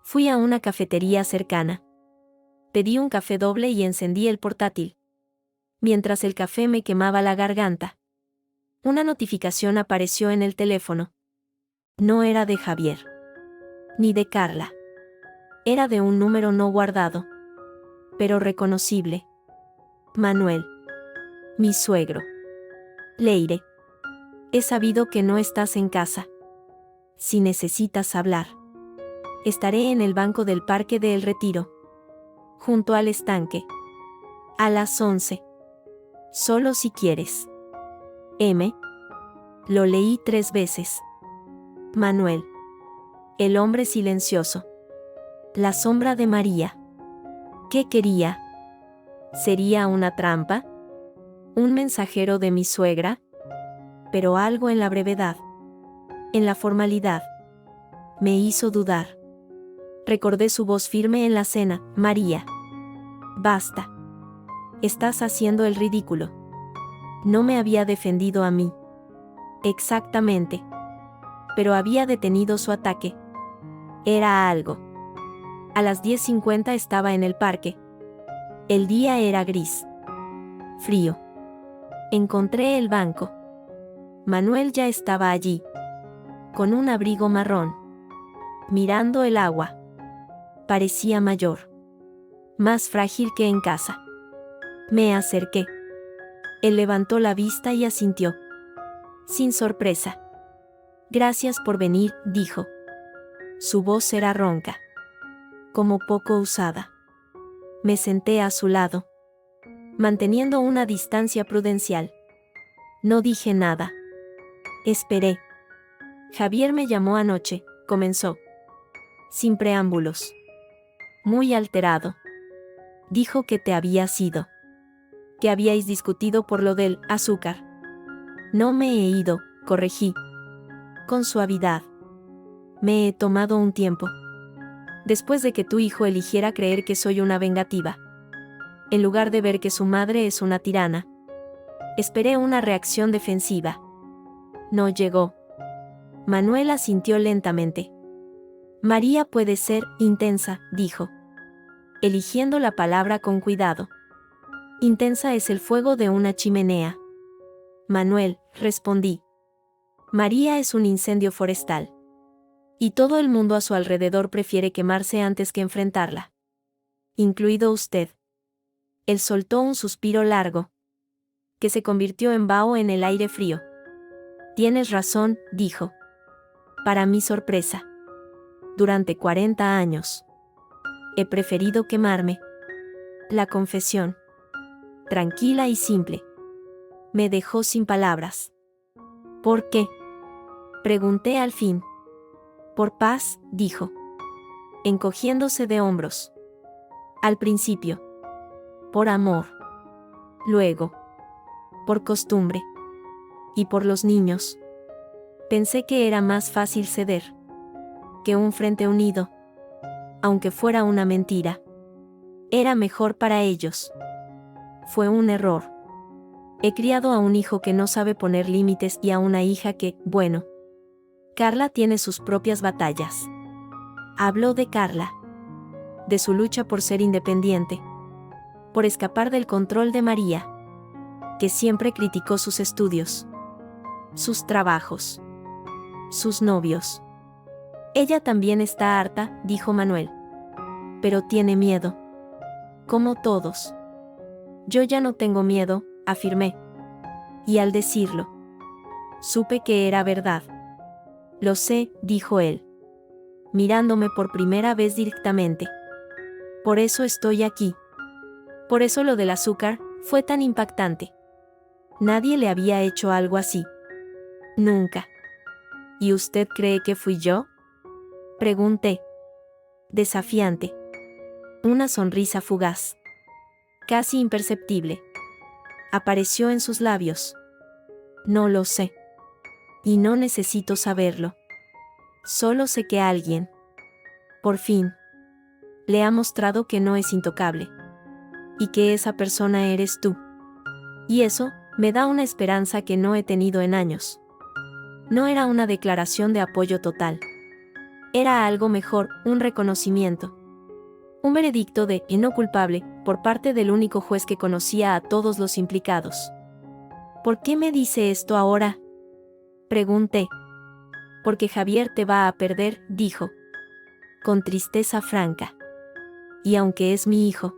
Fui a una cafetería cercana. Pedí un café doble y encendí el portátil. Mientras el café me quemaba la garganta, una notificación apareció en el teléfono. No era de Javier, ni de Carla. Era de un número no guardado, pero reconocible. Manuel. Mi suegro. Leire. He sabido que no estás en casa. Si necesitas hablar, estaré en el banco del Parque de El Retiro, junto al estanque. A las 11. Solo si quieres. M. Lo leí 3 veces. Manuel. El hombre silencioso. La sombra de María. ¿Qué quería? ¿Sería una trampa? ¿Un mensajero de mi suegra? Pero algo en la brevedad, en la formalidad, me hizo dudar. Recordé su voz firme en la cena. María. Basta. Estás haciendo el ridículo. No me había defendido a mí. Exactamente. Pero había detenido su ataque. Era algo. A las 10:50 estaba en el parque. El día era gris. Frío. Encontré el banco. Manuel ya estaba allí, con un abrigo marrón, mirando el agua. Parecía mayor, más frágil que en casa. Me acerqué. Él levantó la vista y asintió, sin sorpresa. Gracias por venir, dijo. Su voz era ronca, como poco usada. Me senté a su lado, manteniendo una distancia prudencial. No dije nada. Esperé. Javier me llamó anoche, comenzó, sin preámbulos. Muy alterado. Dijo que te habías ido. Que habíais discutido por lo del azúcar. No me he ido, corregí. Con suavidad. Me he tomado un tiempo. Después de que tu hijo eligiera creer que soy una vengativa, en lugar de ver que su madre es una tirana, Esperé una reacción defensiva. No llegó. Manuel asintió lentamente. María puede ser intensa, dijo, eligiendo la palabra con cuidado. Intensa es el fuego de una chimenea. Manuel, respondí. María es un incendio forestal. Y todo el mundo a su alrededor prefiere quemarse antes que enfrentarla. Incluido usted. Él soltó un suspiro largo, que se convirtió en vaho en el aire frío. Tienes razón, dijo. Para mi sorpresa. Durante 40 años. He preferido quemarme. La confesión. Tranquila y simple. Me dejó sin palabras. ¿Por qué? Pregunté al fin. Por paz, dijo, encogiéndose de hombros. Al principio. Por amor. Luego. Por costumbre. Y por los niños. Pensé que era más fácil ceder. Que un frente unido. Aunque fuera una mentira. Era mejor para ellos. Fue un error. He criado a un hijo que no sabe poner límites y a una hija que, bueno. Carla tiene sus propias batallas. Habló de Carla. De su lucha por ser independiente. Por escapar del control de María. Que siempre criticó sus estudios. Sus trabajos. Sus novios. Ella también está harta, dijo Manuel. Pero tiene miedo. Como todos. Yo ya no tengo miedo, afirmé. Y al decirlo, supe que era verdad. Lo sé, dijo él, mirándome por primera vez directamente. Por eso estoy aquí. Por eso lo del azúcar fue tan impactante. Nadie le había hecho algo así. Nunca. ¿Y usted cree que fui yo? Pregunté. Desafiante. Una sonrisa fugaz. Casi imperceptible. Apareció en sus labios. No lo sé. Y no necesito saberlo. Solo sé que alguien, por fin, le ha mostrado que no es intocable. Y que esa persona eres tú. Y eso me da una esperanza que no he tenido en años. No era una declaración de apoyo total. Era algo mejor, un reconocimiento. Un veredicto de no culpable, por parte del único juez que conocía a todos los implicados. ¿Por qué me dice esto ahora? Pregunté. Porque Javier te va a perder, dijo. Con tristeza franca. Y aunque es mi hijo.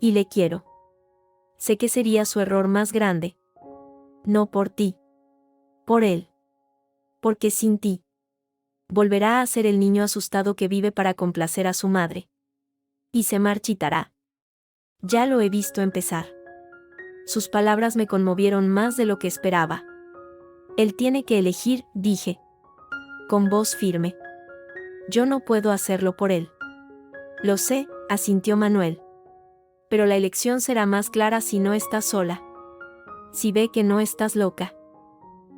Y le quiero. Sé que sería su error más grande. No por ti. Por él. Porque sin ti. Volverá a ser el niño asustado que vive para complacer a su madre. Y se marchitará. Ya lo he visto empezar. Sus palabras me conmovieron más de lo que esperaba. Él tiene que elegir, dije. Con voz firme. Yo no puedo hacerlo por él. Lo sé, asintió Manuel. Pero la elección será más clara si no estás sola. Si ve que no estás loca.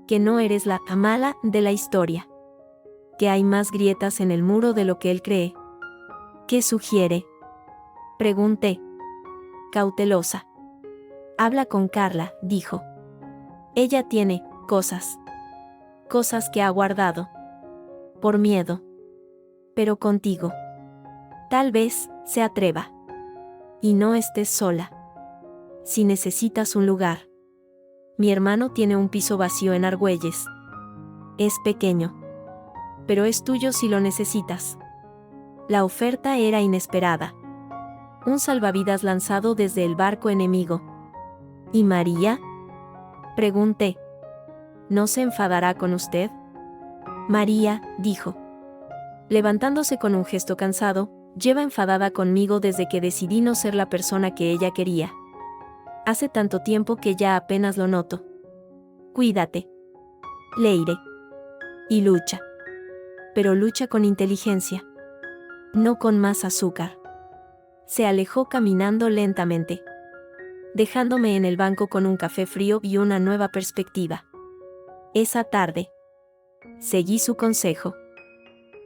Que no eres la mala de la historia. Que hay más grietas en el muro de lo que él cree. ¿Qué sugiere? Pregunté. Cautelosa. Habla con Carla, dijo. Ella tiene cosas. Cosas que ha guardado. Por miedo. Pero contigo. Tal vez se atreva. Y no estés sola. Si necesitas un lugar. Mi hermano tiene un piso vacío en Argüelles. Es pequeño. Pero es tuyo si lo necesitas. La oferta era inesperada. Un salvavidas lanzado desde el barco enemigo. ¿Y María? Pregunté. ¿No se enfadará con usted? María, dijo. Levantándose con un gesto cansado, lleva enfadada conmigo desde que decidí no ser la persona que ella quería. Hace tanto tiempo que ya apenas lo noto. Cuídate. Leire. Y lucha. Pero lucha con inteligencia. No con más azúcar. Se alejó caminando lentamente, dejándome en el banco con un café frío y una nueva perspectiva. Esa tarde. Seguí su consejo.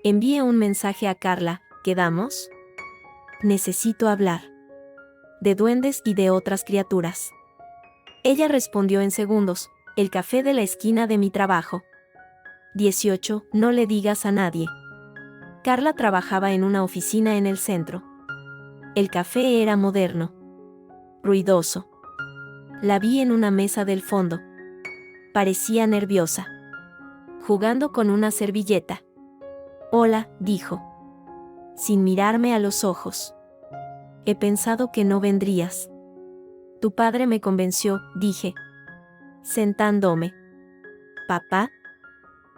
Envié un mensaje a Carla. ¿Quedamos? Necesito hablar. De duendes y de otras criaturas. Ella respondió en segundos: el café de la esquina de mi trabajo. 18. No le digas a nadie. Carla trabajaba en una oficina en el centro. El café era moderno, ruidoso. La vi en una mesa del fondo. Parecía nerviosa, jugando con una servilleta. Hola, dijo, sin mirarme a los ojos. He pensado que no vendrías. Tu padre me convenció, dije, sentándome. ¿Papá?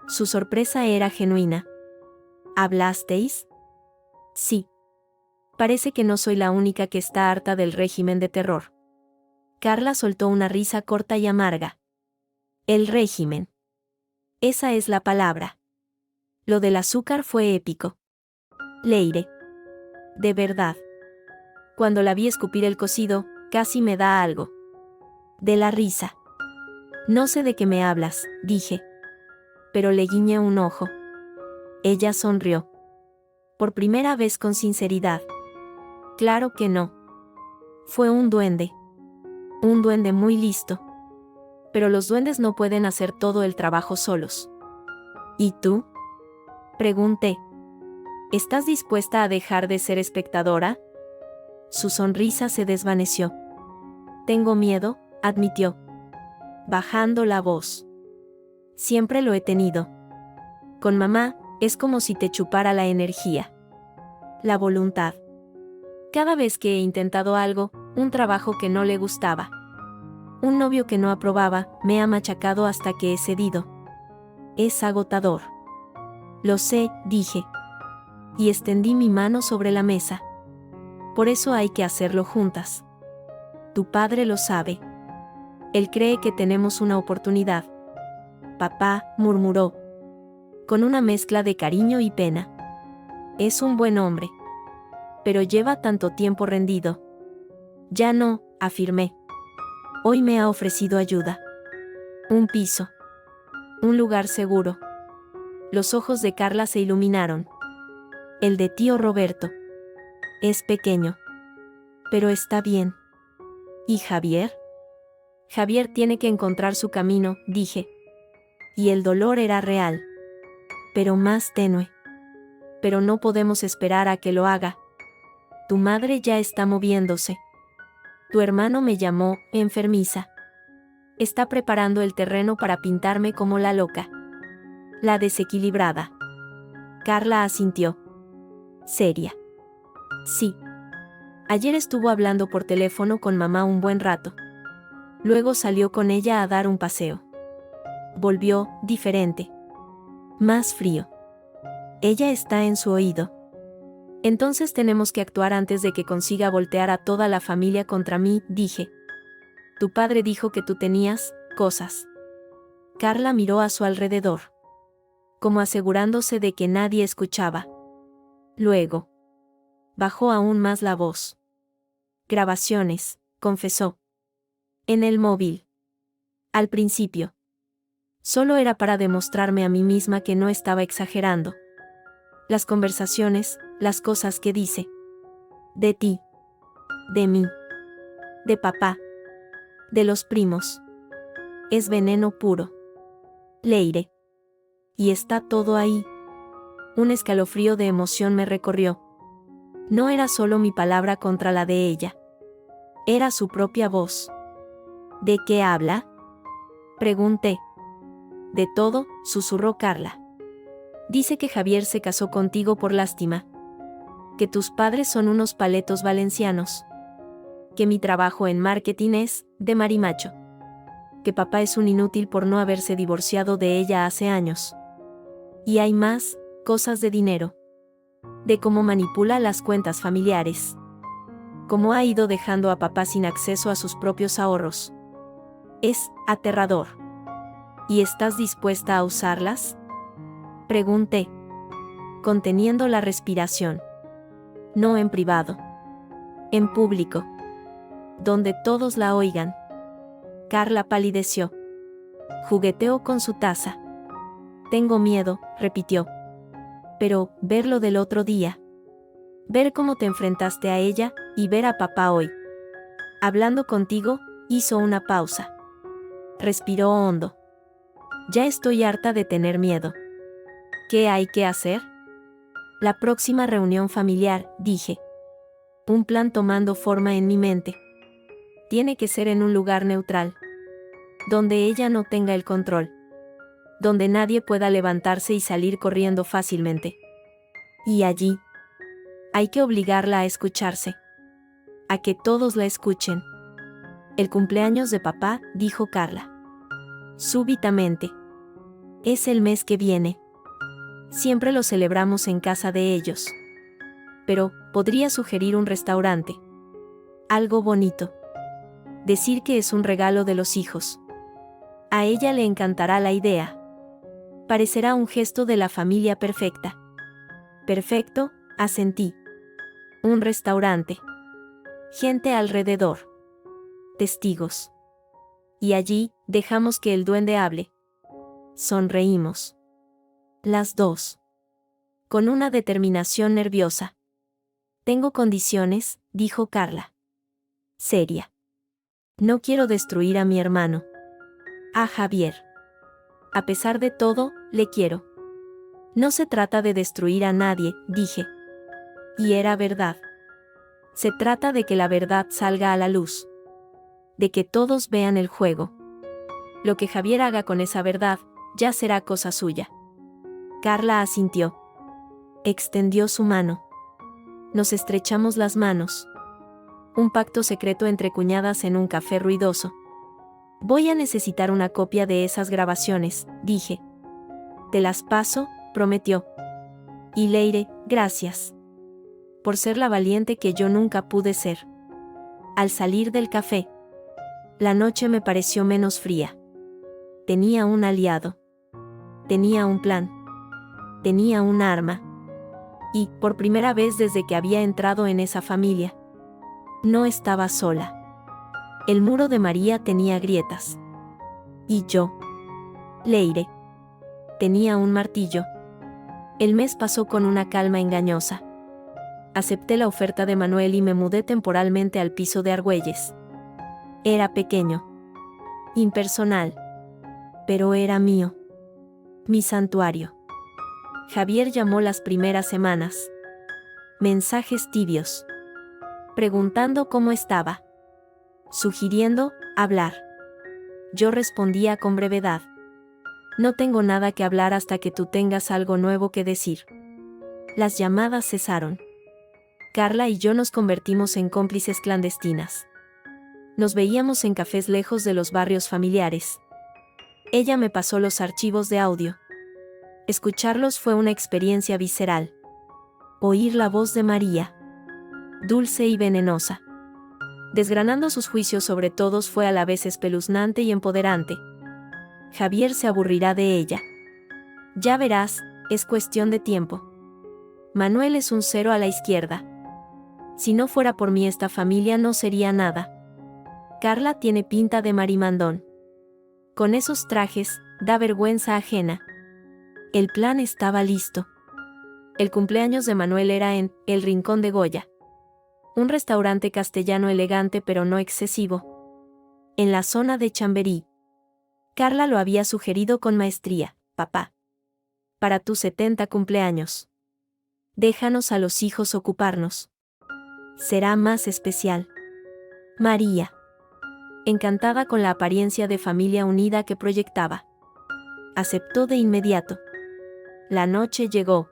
Su sorpresa era genuina. ¿Hablasteis? Sí. Parece que no soy la única que está harta del régimen de terror. Carla soltó una risa corta y amarga. El régimen. Esa es la palabra. Lo del azúcar fue épico. Leire. De verdad. Cuando la vi escupir el cocido, casi me da algo. De la risa. No sé de qué me hablas, dije. Pero le guiñé un ojo. Ella sonrió. Por primera vez con sinceridad. Claro que no. Fue un duende. Un duende muy listo. Pero los duendes no pueden hacer todo el trabajo solos. ¿Y tú? Pregunté. ¿Estás dispuesta a dejar de ser espectadora? Su sonrisa se desvaneció. Tengo miedo, admitió, bajando la voz. Siempre lo he tenido. Con mamá, es como si te chupara la energía. La voluntad. Cada vez que he intentado algo, un trabajo que no le gustaba, un novio que no aprobaba, me ha machacado hasta que he cedido. Es agotador. Lo sé, dije. Y extendí mi mano sobre la mesa. Por eso hay que hacerlo juntas. Tu padre lo sabe. Él cree que tenemos una oportunidad. Papá, murmuró, con una mezcla de cariño y pena. Es un buen hombre. Pero lleva tanto tiempo rendido. Ya no, afirmé. Hoy me ha ofrecido ayuda. Un piso. Un lugar seguro. Los ojos de Carla se iluminaron. El de tío Roberto. Es pequeño. Pero está bien. ¿Y Javier? Javier tiene que encontrar su camino, dije. Y el dolor era real. Pero más tenue. Pero no podemos esperar a que lo haga. Tu madre ya está moviéndose. Tu hermano me llamó, enfermiza. Está preparando el terreno para pintarme como la loca. La desequilibrada. Carla asintió. Seria. Sí. Ayer estuvo hablando por teléfono con mamá un buen rato. Luego salió con ella a dar un paseo. Volvió, diferente. Más frío. Ella está en su oído. Entonces tenemos que actuar antes de que consiga voltear a toda la familia contra mí, dije. Tu padre dijo que tú tenías cosas. Carla miró a su alrededor, como asegurándose de que nadie escuchaba. Luego, bajó aún más la voz. Grabaciones, confesó. En el móvil. Al principio. Solo era para demostrarme a mí misma que no estaba exagerando. Las conversaciones, las cosas que dice. De ti. De mí. De papá. De los primos. Es veneno puro. Leire. Y está todo ahí. Un escalofrío de emoción me recorrió. No era solo mi palabra contra la de ella. Era su propia voz. ¿De qué habla? Pregunté. De todo, susurró Carla. Dice que Javier se casó contigo por lástima. Que tus padres son unos paletos valencianos. Que mi trabajo en marketing es de marimacho. Que papá es un inútil por no haberse divorciado de ella hace años. Y hay más, cosas de dinero. De cómo manipula las cuentas familiares. Cómo ha ido dejando a papá sin acceso a sus propios ahorros. Es aterrador. ¿Y estás dispuesta a usarlas? Pregunté, conteniendo la respiración. No en privado. En público. Donde todos la oigan. Carla palideció. Jugueteó con su taza. Tengo miedo, repitió. Pero, verlo del otro día. Ver cómo te enfrentaste a ella, y ver a papá hoy. Hablando contigo, hizo una pausa. Respiró hondo. Ya estoy harta de tener miedo. ¿Qué hay que hacer? La próxima reunión familiar, dije. Un plan tomando forma en mi mente. Tiene que ser en un lugar neutral. Donde ella no tenga el control. Donde nadie pueda levantarse y salir corriendo fácilmente. Y allí, hay que obligarla a escucharse. A que todos la escuchen. El cumpleaños de papá, dijo Carla. Súbitamente. Es el mes que viene. Siempre lo celebramos en casa de ellos. Pero, podría sugerir un restaurante. Algo bonito. Decir que es un regalo de los hijos. A ella le encantará la idea. Parecerá un gesto de la familia perfecta. Perfecto, asentí. Un restaurante. Gente alrededor. Testigos. Y allí, dejamos que el duende hable. Sonreímos. Las dos. Con una determinación nerviosa. Tengo condiciones, dijo Carla. Seria. No quiero destruir a mi hermano. A Javier. A pesar de todo, le quiero. No se trata de destruir a nadie, dije. Y era verdad. Se trata de que la verdad salga a la luz. De que todos vean el juego. Lo que Javier haga con esa verdad, ya será cosa suya. Carla asintió. Extendió su mano. Nos estrechamos las manos. Un pacto secreto entre cuñadas en un café ruidoso. Voy a necesitar una copia de esas grabaciones, dije. Te las paso, prometió. Y Leire, gracias. Por ser la valiente que yo nunca pude ser. Al salir del café, la noche me pareció menos fría. Tenía un aliado. Tenía un plan. Tenía un arma. Y, por primera vez desde que había entrado en esa familia, no estaba sola. El muro de María tenía grietas. Y yo, Leire, tenía un martillo. El mes pasó con una calma engañosa. Acepté la oferta de Manuel y me mudé temporalmente al piso de Argüelles. Era pequeño. Impersonal. Pero era mío. Mi santuario. Javier llamó las primeras semanas. Mensajes tibios. Preguntando cómo estaba. Sugiriendo, hablar. Yo respondía con brevedad. No tengo nada que hablar hasta que tú tengas algo nuevo que decir. Las llamadas cesaron. Carla y yo nos convertimos en cómplices clandestinas. Nos veíamos en cafés lejos de los barrios familiares. Ella me pasó los archivos de audio. Escucharlos fue una experiencia visceral. Oír la voz de María. Dulce y venenosa. Desgranando sus juicios sobre todos fue a la vez espeluznante y empoderante. Javier se aburrirá de ella. Ya verás, es cuestión de tiempo. Manuel es un cero a la izquierda. Si no fuera por mí esta familia no sería nada. Carla tiene pinta de marimandón. Con esos trajes, da vergüenza ajena. El plan estaba listo. El cumpleaños de Manuel era en El Rincón de Goya. Un restaurante castellano elegante pero no excesivo. En la zona de Chamberí. Carla lo había sugerido con maestría. Papá. Para tus 70 cumpleaños. Déjanos a los hijos ocuparnos. Será más especial. María. Encantada con la apariencia de familia unida que proyectaba. Aceptó de inmediato. La noche llegó.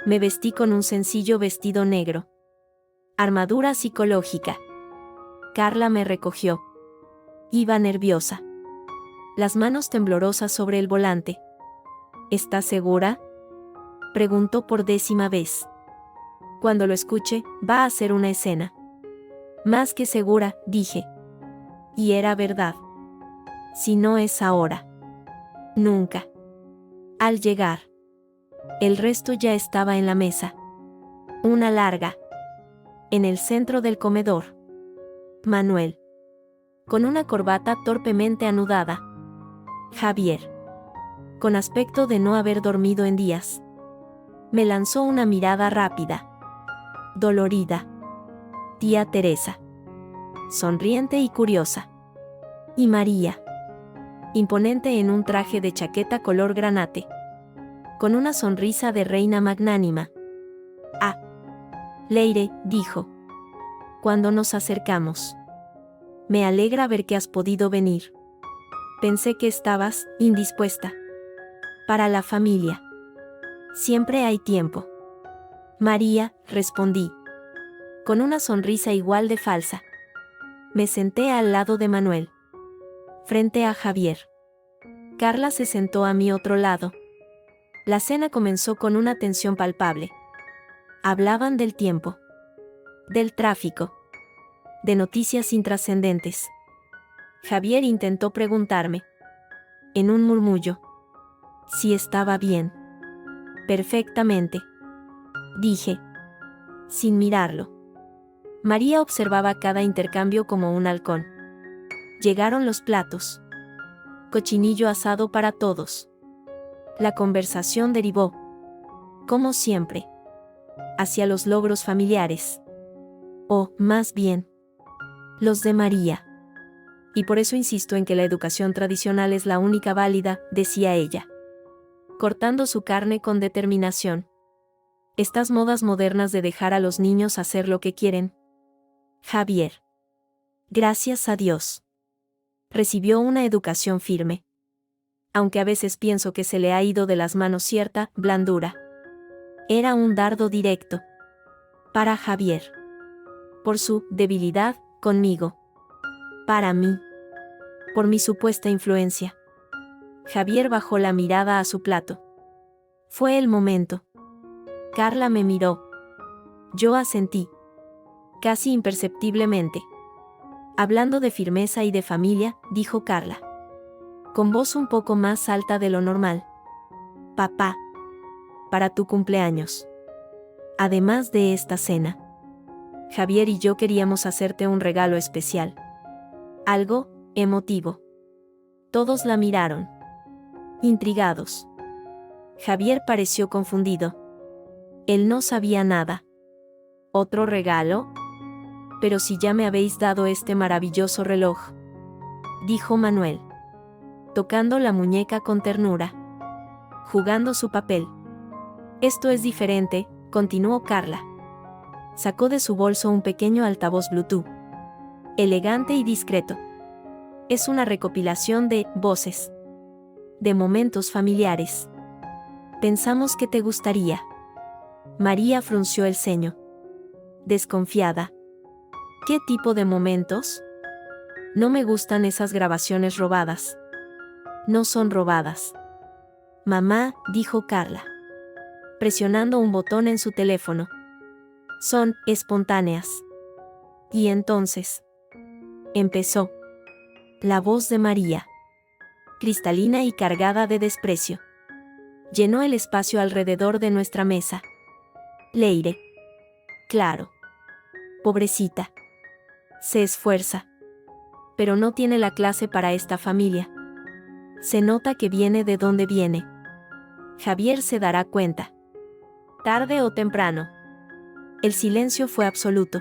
Me vestí con un sencillo vestido negro. Armadura psicológica. Carla me recogió. Iba nerviosa. Las manos temblorosas sobre el volante. ¿Estás segura?, preguntó por 10ª vez. Cuando lo escuche, va a hacer una escena. Más que segura, dije. Y era verdad. Si no es ahora. Nunca. Al llegar. El resto ya estaba en la mesa. Una larga. En el centro del comedor. Manuel. Con una corbata torpemente anudada. Javier. Con aspecto de no haber dormido en días. Me lanzó una mirada rápida. Dolorida. Tía Teresa. Sonriente y curiosa. Y María. imponente en un traje de chaqueta color granate, con una sonrisa de reina magnánima. «Ah, Leire», dijo, cuando nos acercamos. «Me alegra ver que has podido venir. Pensé que estabas indispuesta. Para la familia siempre hay tiempo». «María», respondí, con una sonrisa igual de falsa. Me senté al lado de Manuel, frente a Javier. Carla se sentó a mi otro lado. La cena comenzó con una tensión palpable. Hablaban del tiempo, del tráfico, de noticias intrascendentes. Javier intentó preguntarme, en un murmullo, si estaba bien. «Perfectamente», dije, sin mirarlo. María observaba cada intercambio como un halcón. Llegaron los platos. Cochinillo asado para todos. La conversación derivó, como siempre, hacia los logros familiares. O, más bien, los de María. «Y por eso insisto en que la educación tradicional es la única válida», decía ella, cortando su carne con determinación. «Estas modas modernas de dejar a los niños hacer lo que quieren». Javier, gracias a Dios, recibió una educación firme. Aunque a veces pienso que se le ha ido de las manos cierta blandura. Era un dardo directo. Para Javier. Por su debilidad conmigo. Para mí. Por mi supuesta influencia. Javier bajó la mirada a su plato. Fue el momento. Carla me miró. Yo asentí. Casi imperceptiblemente. «Hablando de firmeza y de familia», dijo Carla, con voz un poco más alta de lo normal. «Papá, para tu cumpleaños, además de esta cena, Javier y yo queríamos hacerte un regalo especial. Algo emotivo». Todos la miraron, intrigados. Javier pareció confundido. Él no sabía nada. «¿Otro regalo? Pero si ya me habéis dado este maravilloso reloj», dijo Manuel, tocando la muñeca con ternura, jugando su papel. «Esto es diferente», continuó Carla. Sacó de su bolso un pequeño altavoz Bluetooth, elegante y discreto. «Es una recopilación de voces, de momentos familiares. Pensamos que te gustaría». María frunció el ceño, desconfiada. «¿Qué tipo de momentos? No me gustan esas grabaciones robadas». «No son robadas, mamá», dijo Carla, presionando un botón en su teléfono. «Son espontáneas». Y entonces empezó la voz de María, cristalina y cargada de desprecio. Llenó el espacio alrededor de nuestra mesa. «Leire. Claro. Pobrecita. Se esfuerza. Pero no tiene la clase para esta familia. Se nota que viene de donde viene. Javier se dará cuenta. Tarde o temprano». El silencio fue absoluto.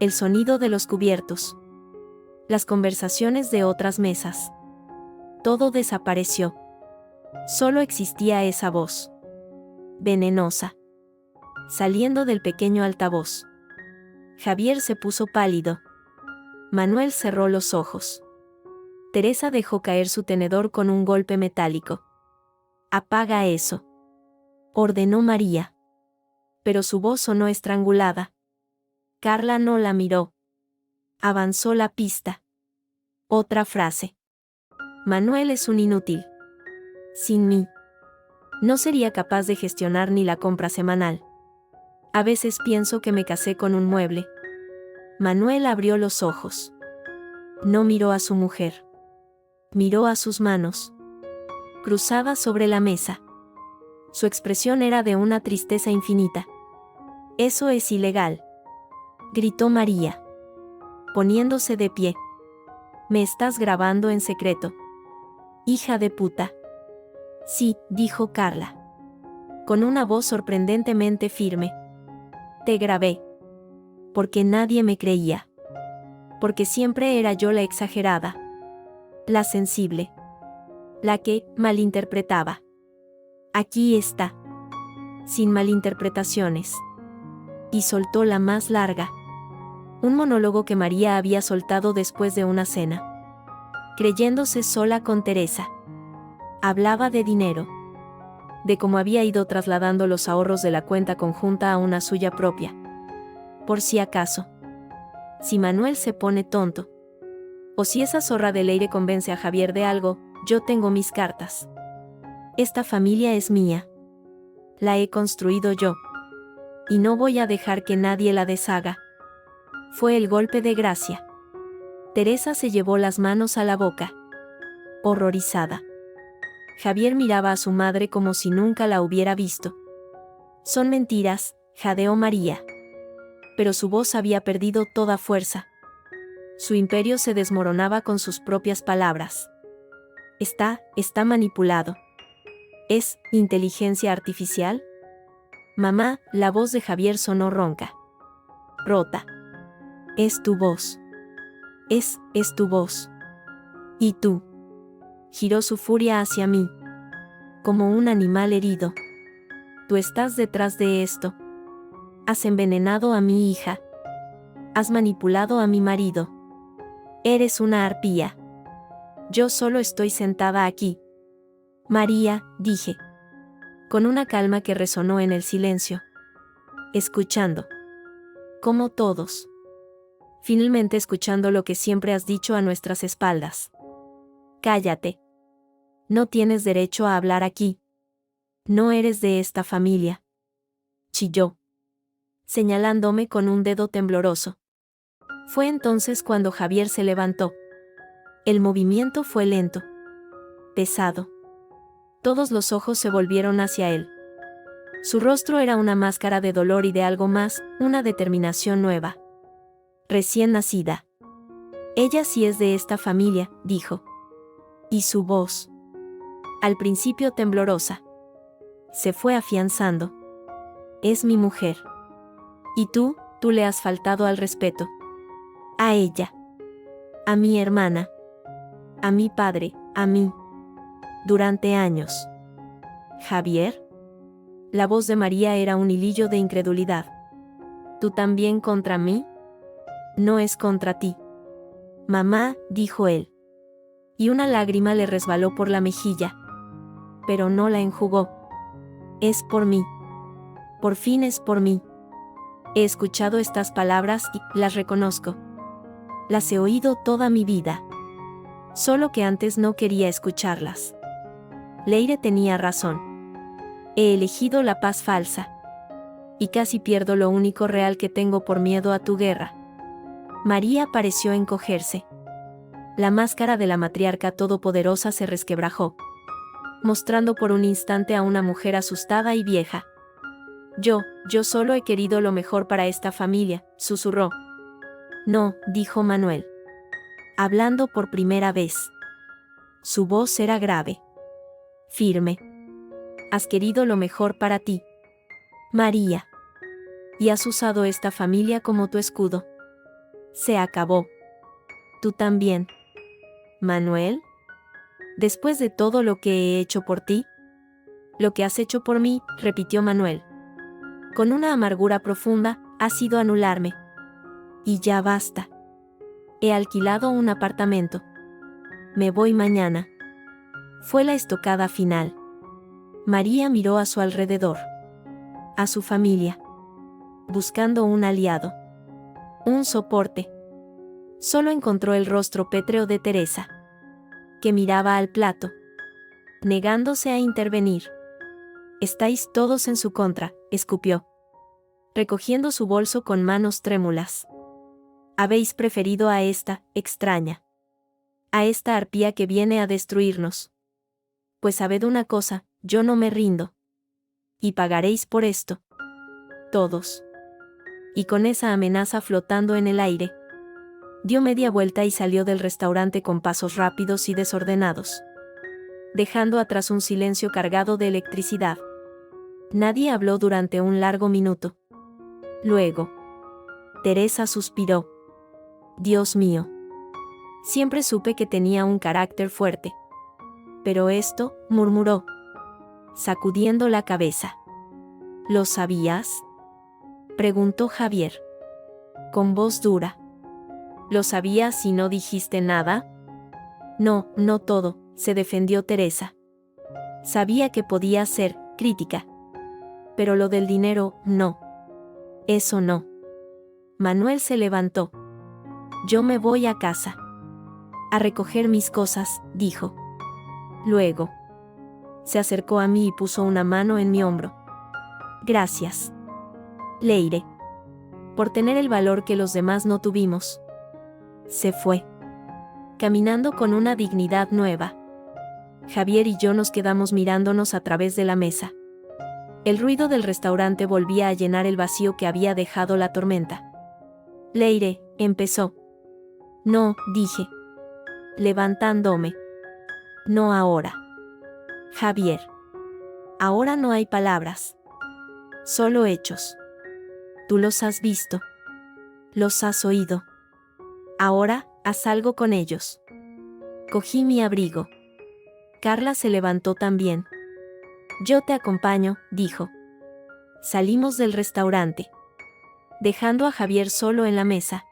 El sonido de los cubiertos. Las conversaciones de otras mesas. Todo desapareció. Solo existía esa voz. Venenosa. Saliendo del pequeño altavoz. Javier se puso pálido. Manuel cerró los ojos. Teresa dejó caer su tenedor con un golpe metálico. «Apaga eso», ordenó María. Pero su voz sonó estrangulada. Carla no la miró. Avanzó la pista. Otra frase. «Manuel es un inútil. Sin mí no sería capaz de gestionar ni la compra semanal. A veces pienso que me casé con un mueble». Manuel abrió los ojos. No miró a su mujer. Miró a sus manos, cruzadas sobre la mesa. Su expresión era de una tristeza infinita. «Eso es ilegal», gritó María, poniéndose de pie. «Me estás grabando en secreto. Hija de puta». «Sí», dijo Carla, con una voz sorprendentemente firme. «Te grabé. Porque nadie me creía. Porque siempre era yo la exagerada, la sensible. La que malinterpretaba. Aquí está. Sin malinterpretaciones. Y soltó la más larga. Un monólogo que María había soltado después de una cena. Creyéndose sola con Teresa. Hablaba de dinero. De cómo había ido trasladando los ahorros de la cuenta conjunta a una suya propia. Por si acaso. Si Manuel se pone tonto. O si esa zorra de Leire convence a Javier de algo, yo tengo mis cartas. Esta familia es mía. La he construido yo. Y no voy a dejar que nadie la deshaga. Fue el golpe de gracia. Teresa se llevó las manos a la boca. Horrorizada. Javier miraba a su madre como si nunca la hubiera visto. Son mentiras, jadeó María. Pero su voz había perdido toda fuerza. Su imperio se desmoronaba con sus propias palabras. Está manipulado. ¿Es inteligencia artificial? Mamá, la voz de Javier sonó ronca. Rota. Es tu voz. Es tu voz. ¿Y tú? Giró su furia hacia mí. Como un animal herido. Tú estás detrás de esto. Has envenenado a mi hija. Has manipulado a mi marido. Eres una arpía. Yo solo estoy sentada aquí. María, dije. Con una calma que resonó en el silencio. Escuchando. Como todos. Finalmente escuchando lo que siempre has dicho a nuestras espaldas. Cállate. No tienes derecho a hablar aquí. No eres de esta familia. Chilló. Señalándome con un dedo tembloroso. Fue entonces cuando Javier se levantó. El movimiento fue lento. Pesado. Todos los ojos se volvieron hacia él. Su rostro era una máscara de dolor y de algo más, una determinación nueva. Recién nacida. Ella sí es de esta familia, dijo. Y su voz, al principio temblorosa, se fue afianzando. Es mi mujer. Y tú le has faltado al respeto. A ella. A mi hermana. A mi padre, a mí. Durante años. ¿Javier? La voz de María era un hilillo de incredulidad. ¿Tú también contra mí? No es contra ti. Mamá, dijo él. Y una lágrima le resbaló por la mejilla. Pero no la enjugó. Es por mí. Por fin es por mí. He escuchado estas palabras y las reconozco. Las he oído toda mi vida. Solo que antes no quería escucharlas. Leire tenía razón. He elegido la paz falsa. Y casi pierdo lo único real que tengo por miedo a tu guerra. María pareció encogerse. La máscara de la matriarca todopoderosa se resquebrajó, mostrando por un instante a una mujer asustada y vieja. Yo solo he querido lo mejor para esta familia, susurró. No, dijo Manuel. Hablando por primera vez. Su voz era grave. Firme. Has querido lo mejor para ti, María. Y has usado esta familia como tu escudo. Se acabó. Tú también. Manuel. Después de todo lo que he hecho por ti. Lo que has hecho por mí, repitió Manuel. Con una amargura profunda, ha sido anularme. Y ya basta. He alquilado un apartamento. Me voy mañana. Fue la estocada final. María miró a su alrededor. A su familia. Buscando un aliado. Un soporte. Solo encontró el rostro pétreo de Teresa, que miraba al plato, negándose a intervenir. Estáis todos en su contra, escupió, recogiendo su bolso con manos trémulas. Habéis preferido a esta extraña, a esta arpía que viene a destruirnos. Pues sabed una cosa, yo no me rindo. Y pagaréis por esto. Todos. Y con esa amenaza flotando en el aire, dio media vuelta y salió del restaurante con pasos rápidos y desordenados, dejando atrás un silencio cargado de electricidad. Nadie habló durante un largo minuto. Luego, Teresa suspiró. Dios mío. Siempre supe que tenía un carácter fuerte. Pero esto, murmuró, sacudiendo la cabeza. ¿Lo sabías?, preguntó Javier, con voz dura. ¿Lo sabías y no dijiste nada? No, no todo, se defendió Teresa. Sabía que podía ser crítica. Pero lo del dinero, no. Eso no. Manuel se levantó. Yo me voy a casa. A recoger mis cosas, dijo. Luego. Se acercó a mí y puso una mano en mi hombro. Gracias, Leire, por tener el valor que los demás no tuvimos. Se fue, caminando con una dignidad nueva. Javier y yo nos quedamos mirándonos a través de la mesa. El ruido del restaurante volvía a llenar el vacío que había dejado la tormenta. Leire, empezó. No, dije, levantándome. No ahora. Javier. Ahora no hay palabras. Solo hechos. Tú los has visto. Los has oído. Ahora, haz algo con ellos. Cogí mi abrigo. Carla se levantó también. Yo te acompaño, dijo. Salimos del restaurante, dejando a Javier solo en la mesa,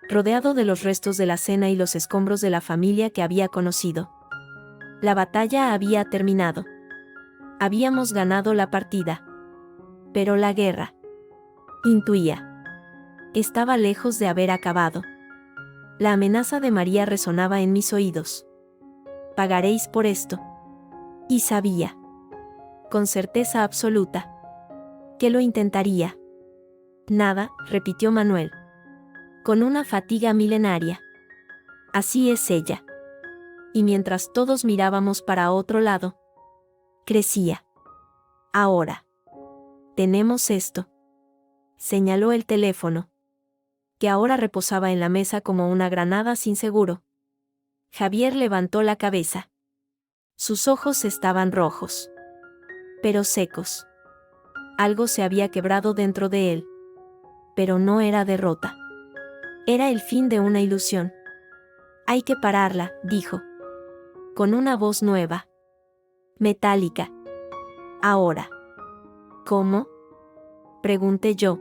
rodeado de los restos de la cena y los escombros de la familia que había conocido. La batalla había terminado. Habíamos ganado la partida. Pero la guerra, intuía, estaba lejos de haber acabado. La amenaza de María resonaba en mis oídos. Pagaréis por esto. Y sabía, con certeza absoluta, que lo intentaría. Nada, repitió Manuel, con una fatiga milenaria. Así es ella. Y mientras todos mirábamos para otro lado, crecía. Ahora. Tenemos esto. Señaló el teléfono, que ahora reposaba en la mesa como una granada sin seguro. Javier levantó la cabeza. Sus ojos estaban rojos, pero secos. Algo se había quebrado dentro de él. Pero no era derrota. Era el fin de una ilusión. Hay que pararla, dijo, con una voz nueva, metálica. Ahora. ¿Cómo?, pregunté yo,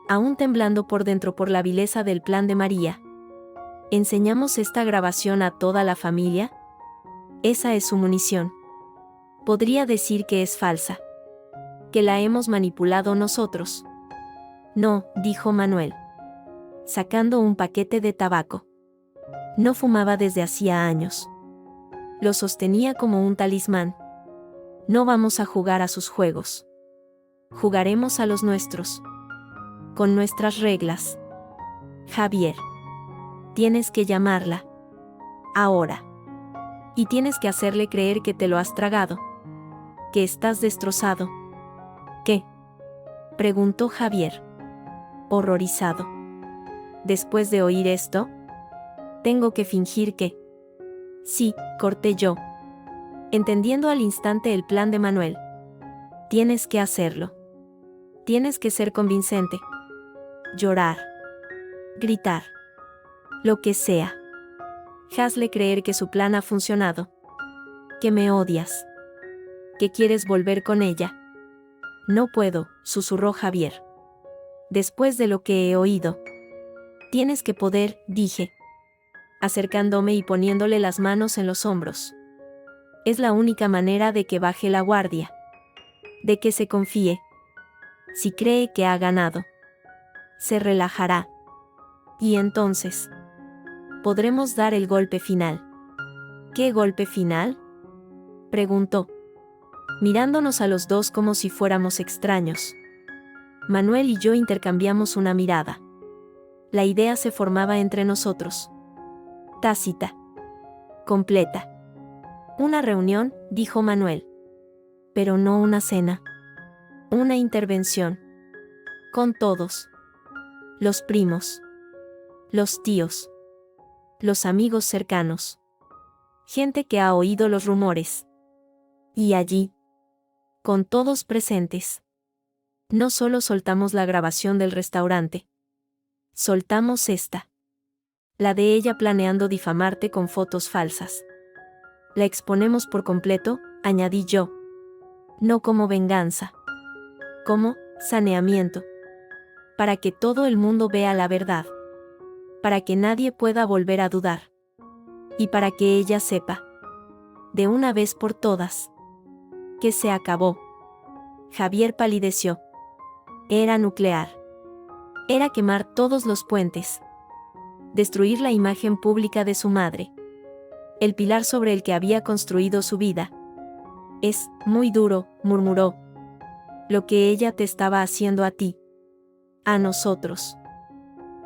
aún temblando por dentro por la vileza del plan de María. ¿Enseñamos esta grabación a toda la familia? Esa es su munición. Podría decir que es falsa, que la hemos manipulado nosotros. No, dijo Manuel, sacando un paquete de tabaco. No fumaba desde hacía años. Lo sostenía como un talismán. No vamos a jugar a sus juegos. Jugaremos a los nuestros. Con nuestras reglas. Javier. Tienes que llamarla. Ahora. Y tienes que hacerle creer que te lo has tragado. Que estás destrozado. ¿Qué?, preguntó Javier, horrorizado. Después de oír esto, tengo que fingir que... Sí, corté yo, entendiendo al instante el plan de Manuel. Tienes que hacerlo. Tienes que ser convincente. Llorar. Gritar. Lo que sea. Hazle creer que su plan ha funcionado. Que me odias. Que quieres volver con ella. No puedo, susurró Javier. Después de lo que he oído. Tienes que poder, dije, acercándome y poniéndole las manos en los hombros. Es la única manera de que baje la guardia. De que se confíe. Si cree que ha ganado, se relajará. Y entonces, podremos dar el golpe final. ¿Qué golpe final?, preguntó, mirándonos a los dos como si fuéramos extraños. Manuel y yo intercambiamos una mirada. La idea se formaba entre nosotros. Tácita. Completa. Una reunión, dijo Manuel. Pero no una cena. Una intervención. Con todos. Los primos. Los tíos. Los amigos cercanos. Gente que ha oído los rumores. Y allí, con todos presentes, no solo soltamos la grabación del restaurante. Soltamos esta. La de ella planeando difamarte con fotos falsas. La exponemos por completo, añadí yo. No como venganza. Como saneamiento. Para que todo el mundo vea la verdad. Para que nadie pueda volver a dudar. Y para que ella sepa, de una vez por todas, que se acabó. Javier palideció. Era nuclear. Era quemar todos los puentes. Destruir la imagen pública de su madre. El pilar sobre el que había construido su vida. Es muy duro, murmuró. Lo que ella te estaba haciendo a ti. A nosotros.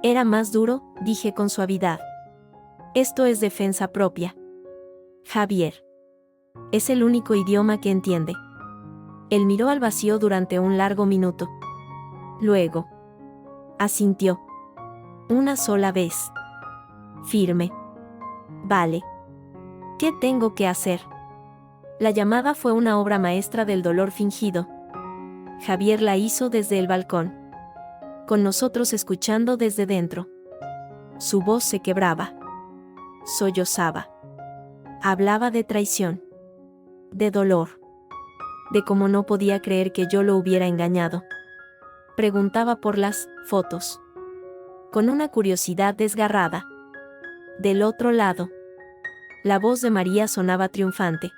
Era más duro, dije con suavidad. Esto es defensa propia. Javier. Es el único idioma que entiende. Él miró al vacío durante un largo minuto. Luego. Asintió. Una sola vez. Firme. Vale. ¿Qué tengo que hacer? La llamada fue una obra maestra del dolor fingido. Javier la hizo desde el balcón. Con nosotros escuchando desde dentro. Su voz se quebraba. Sollozaba. Hablaba de traición. De dolor. De cómo no podía creer que yo lo hubiera engañado. Preguntaba por las fotos. Con una curiosidad desgarrada. Del otro lado. La voz de María sonaba triunfante.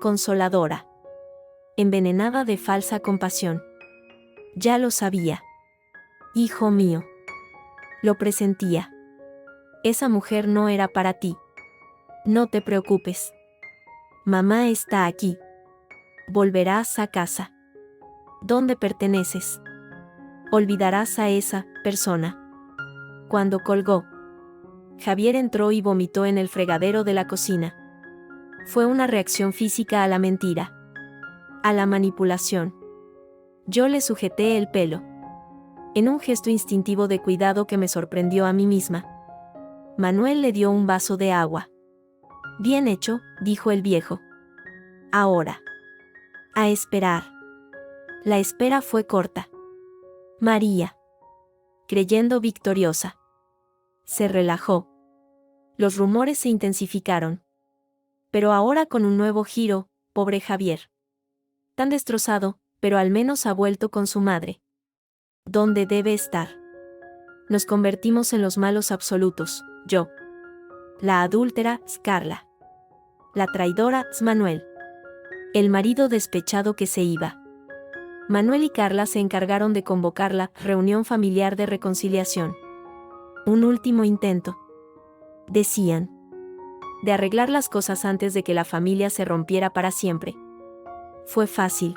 Consoladora. Envenenada de falsa compasión. Ya lo sabía. Hijo mío. Lo presentía. Esa mujer no era para ti. No te preocupes. Mamá está aquí. Volverás a casa. ¿Dónde perteneces? Olvidarás a esa persona. Cuando colgó, Javier entró y vomitó en el fregadero de la cocina. Fue una reacción física a la mentira. A la manipulación. Yo le sujeté el pelo. En un gesto instintivo de cuidado que me sorprendió a mí misma. Manuel le dio un vaso de agua. Bien hecho, dijo el viejo. Ahora. A esperar. La espera fue corta. María. Creyendo victoriosa. Se relajó. Los rumores se intensificaron. Pero ahora con un nuevo giro, pobre Javier. Tan destrozado, pero al menos ha vuelto con su madre. ¿Dónde debe estar? Nos convertimos en los malos absolutos, yo. La adúltera, Carla. La traidora, Manuel. El marido despechado que se iba. Manuel y Carla se encargaron de convocar la reunión familiar de reconciliación. Un último intento. Decían. De arreglar las cosas antes de que la familia se rompiera para siempre. Fue fácil.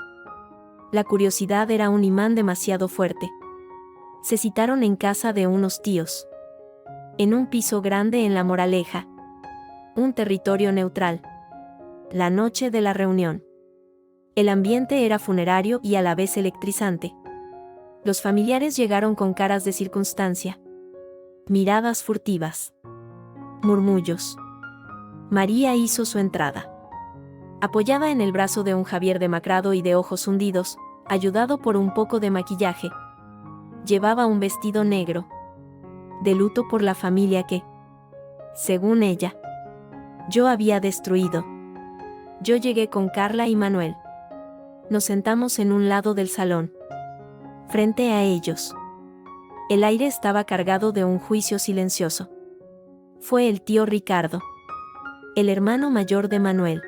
La curiosidad era un imán demasiado fuerte. Se citaron en casa de unos tíos. En un piso grande en La Moraleja. Un territorio neutral. La noche de la reunión. El ambiente era funerario y a la vez electrizante. Los familiares llegaron con caras de circunstancia. Miradas furtivas. Murmullos. María hizo su entrada. Apoyada en el brazo de un Javier demacrado y de ojos hundidos, ayudado por un poco de maquillaje. Llevaba un vestido negro. De luto por la familia que, según ella, yo había destruido. Yo llegué con Carla y Manuel. Nos sentamos en un lado del salón. Frente a ellos. El aire estaba cargado de un juicio silencioso. Fue el tío Ricardo. El hermano mayor de Manuel.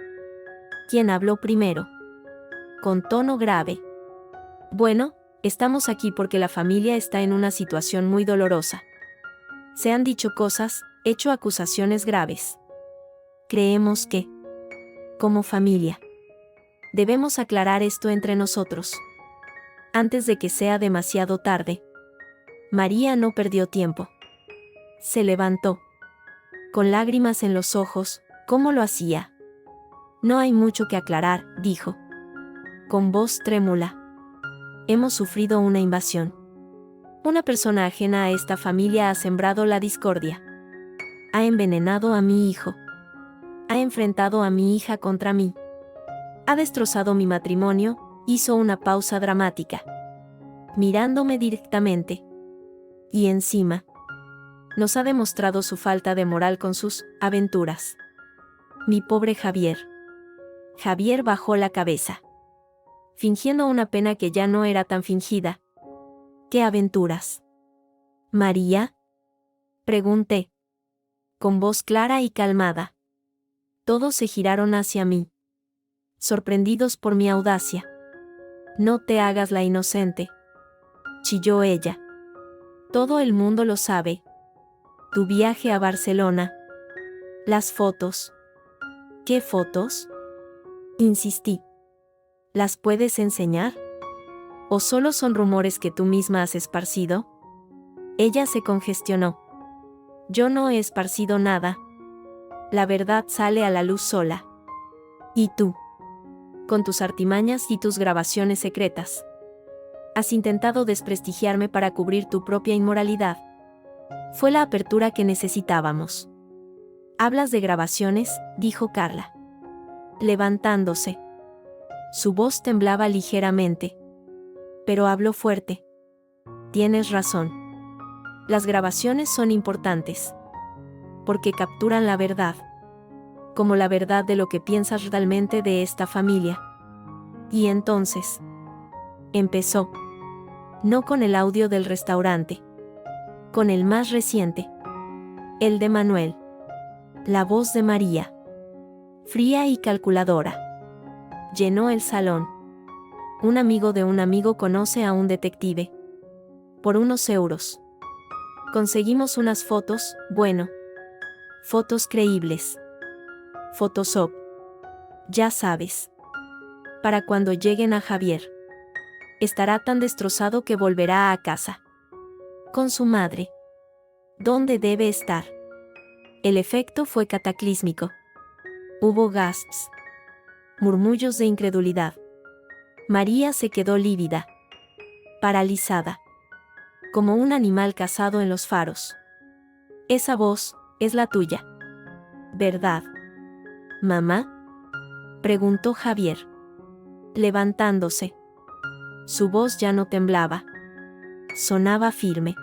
Quien habló primero. Con tono grave. Bueno, estamos aquí porque la familia está en una situación muy dolorosa. Se han dicho cosas, hecho acusaciones graves. Creemos que, como familia, debemos aclarar esto entre nosotros. Antes de que sea demasiado tarde. María no perdió tiempo. Se levantó. Con lágrimas en los ojos, ¿cómo lo hacía? No hay mucho que aclarar, dijo. Con voz trémula. Hemos sufrido una invasión. Una persona ajena a esta familia ha sembrado la discordia. Ha envenenado a mi hijo. Ha enfrentado a mi hija contra mí. Ha destrozado mi matrimonio, hizo una pausa dramática. Mirándome directamente. Y encima, nos ha demostrado su falta de moral con sus aventuras. Mi pobre Javier. Javier bajó la cabeza, fingiendo una pena que ya no era tan fingida. ¿Qué aventuras? ¿María? Pregunté, con voz clara y calmada. Todos se giraron hacia mí, sorprendidos por mi audacia. No te hagas la inocente, chilló ella. Todo el mundo lo sabe. Tu viaje a Barcelona. Las fotos. ¿Qué fotos? Insistí. ¿Las puedes enseñar? ¿O solo son rumores que tú misma has esparcido? Ella se congestionó. Yo no he esparcido nada. La verdad sale a la luz sola. ¿Y tú? Con tus artimañas y tus grabaciones secretas. Has intentado desprestigiarme para cubrir tu propia inmoralidad. Fue la apertura que necesitábamos. ¿Hablas de grabaciones?, dijo Carla, levantándose. Su voz temblaba ligeramente. Pero habló fuerte. Tienes razón. Las grabaciones son importantes. Porque capturan la verdad. Como la verdad de lo que piensas realmente de esta familia. Y entonces empezó. No con el audio del restaurante. Con el más reciente. El de Manuel. La voz de María. Fría y calculadora. Llenó el salón. Un amigo de un amigo conoce a un detective. Por unos euros. Conseguimos unas fotos, bueno. Fotos creíbles. Photoshop. Ya sabes. Para cuando lleguen a Javier. Estará tan destrozado que volverá a casa. Con su madre. ¿Dónde debe estar? El efecto fue cataclísmico. Hubo gasps. Murmullos de incredulidad. María se quedó lívida. Paralizada. Como un animal cazado en los faros. Esa voz es la tuya. ¿Verdad? ¿Mamá? Preguntó Javier. Levantándose. Su voz ya no temblaba. Sonaba firme.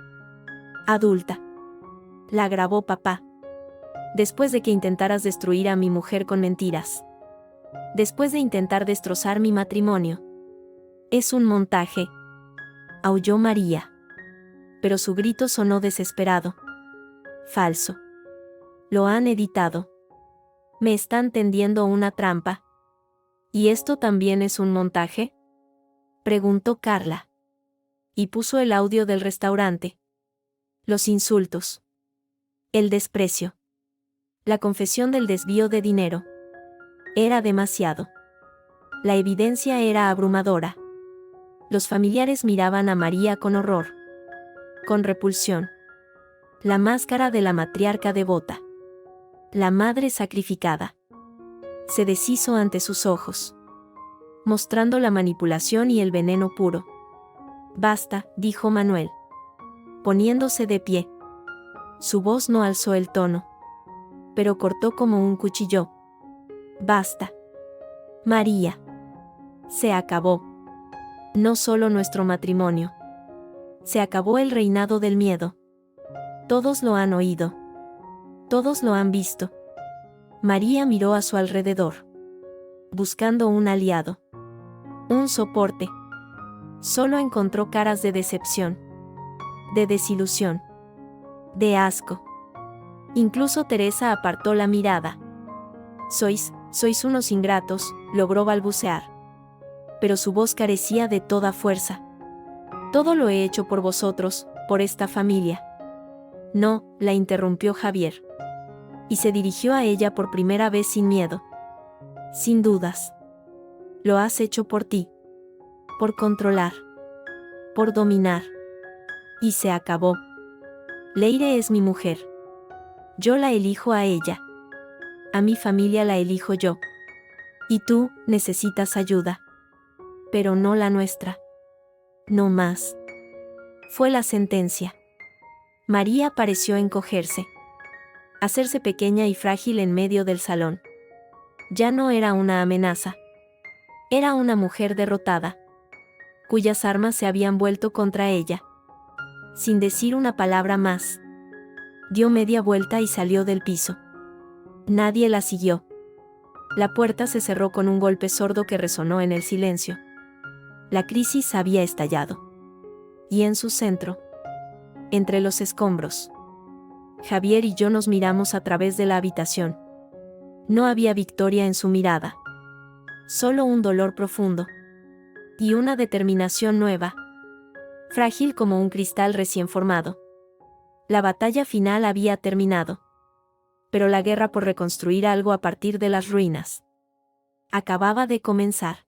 Adulta. La grabó papá. Después de que intentaras destruir a mi mujer con mentiras. Después de intentar destrozar mi matrimonio. Es un montaje. Aulló María. Pero su grito sonó desesperado. Falso. Lo han editado. Me están tendiendo una trampa. ¿Y esto también es un montaje?, preguntó Carla. Y puso el audio del restaurante. Los insultos. El desprecio. La confesión del desvío de dinero. Era demasiado. La evidencia era abrumadora. Los familiares miraban a María con horror. Con repulsión. La máscara de la matriarca devota. La madre sacrificada. Se deshizo ante sus ojos. Mostrando la manipulación y el veneno puro. Basta, dijo Manuel. Poniéndose de pie. Su voz no alzó el tono. Pero cortó como un cuchillo. Basta. María. Se acabó. No solo nuestro matrimonio. Se acabó el reinado del miedo. Todos lo han oído. Todos lo han visto. María miró a su alrededor. Buscando un aliado. Un soporte. Solo encontró caras de decepción. De desilusión. De asco. Incluso Teresa apartó la mirada. Sois unos ingratos, logró balbucear. Pero su voz carecía de toda fuerza. Todo lo he hecho por vosotros, por esta familia. No, la interrumpió Javier. Y se dirigió a ella por primera vez sin miedo. Sin dudas. Lo has hecho por ti. Por controlar. Por dominar. Y se acabó. Leire es mi mujer. Yo la elijo a ella. A mi familia la elijo yo. Y tú, necesitas ayuda. Pero no la nuestra. No más. Fue la sentencia. María pareció encogerse. Hacerse pequeña y frágil en medio del salón. Ya no era una amenaza. Era una mujer derrotada. Cuyas armas se habían vuelto contra ella. Sin decir una palabra más. Dio media vuelta y salió del piso. Nadie la siguió. La puerta se cerró con un golpe sordo que resonó en el silencio. La crisis había estallado. Y en su centro, entre los escombros, Javier y yo nos miramos a través de la habitación. No había victoria en su mirada. Solo un dolor profundo. Y una determinación nueva. Frágil como un cristal recién formado. La batalla final había terminado. Pero la guerra por reconstruir algo a partir de las ruinas acababa de comenzar.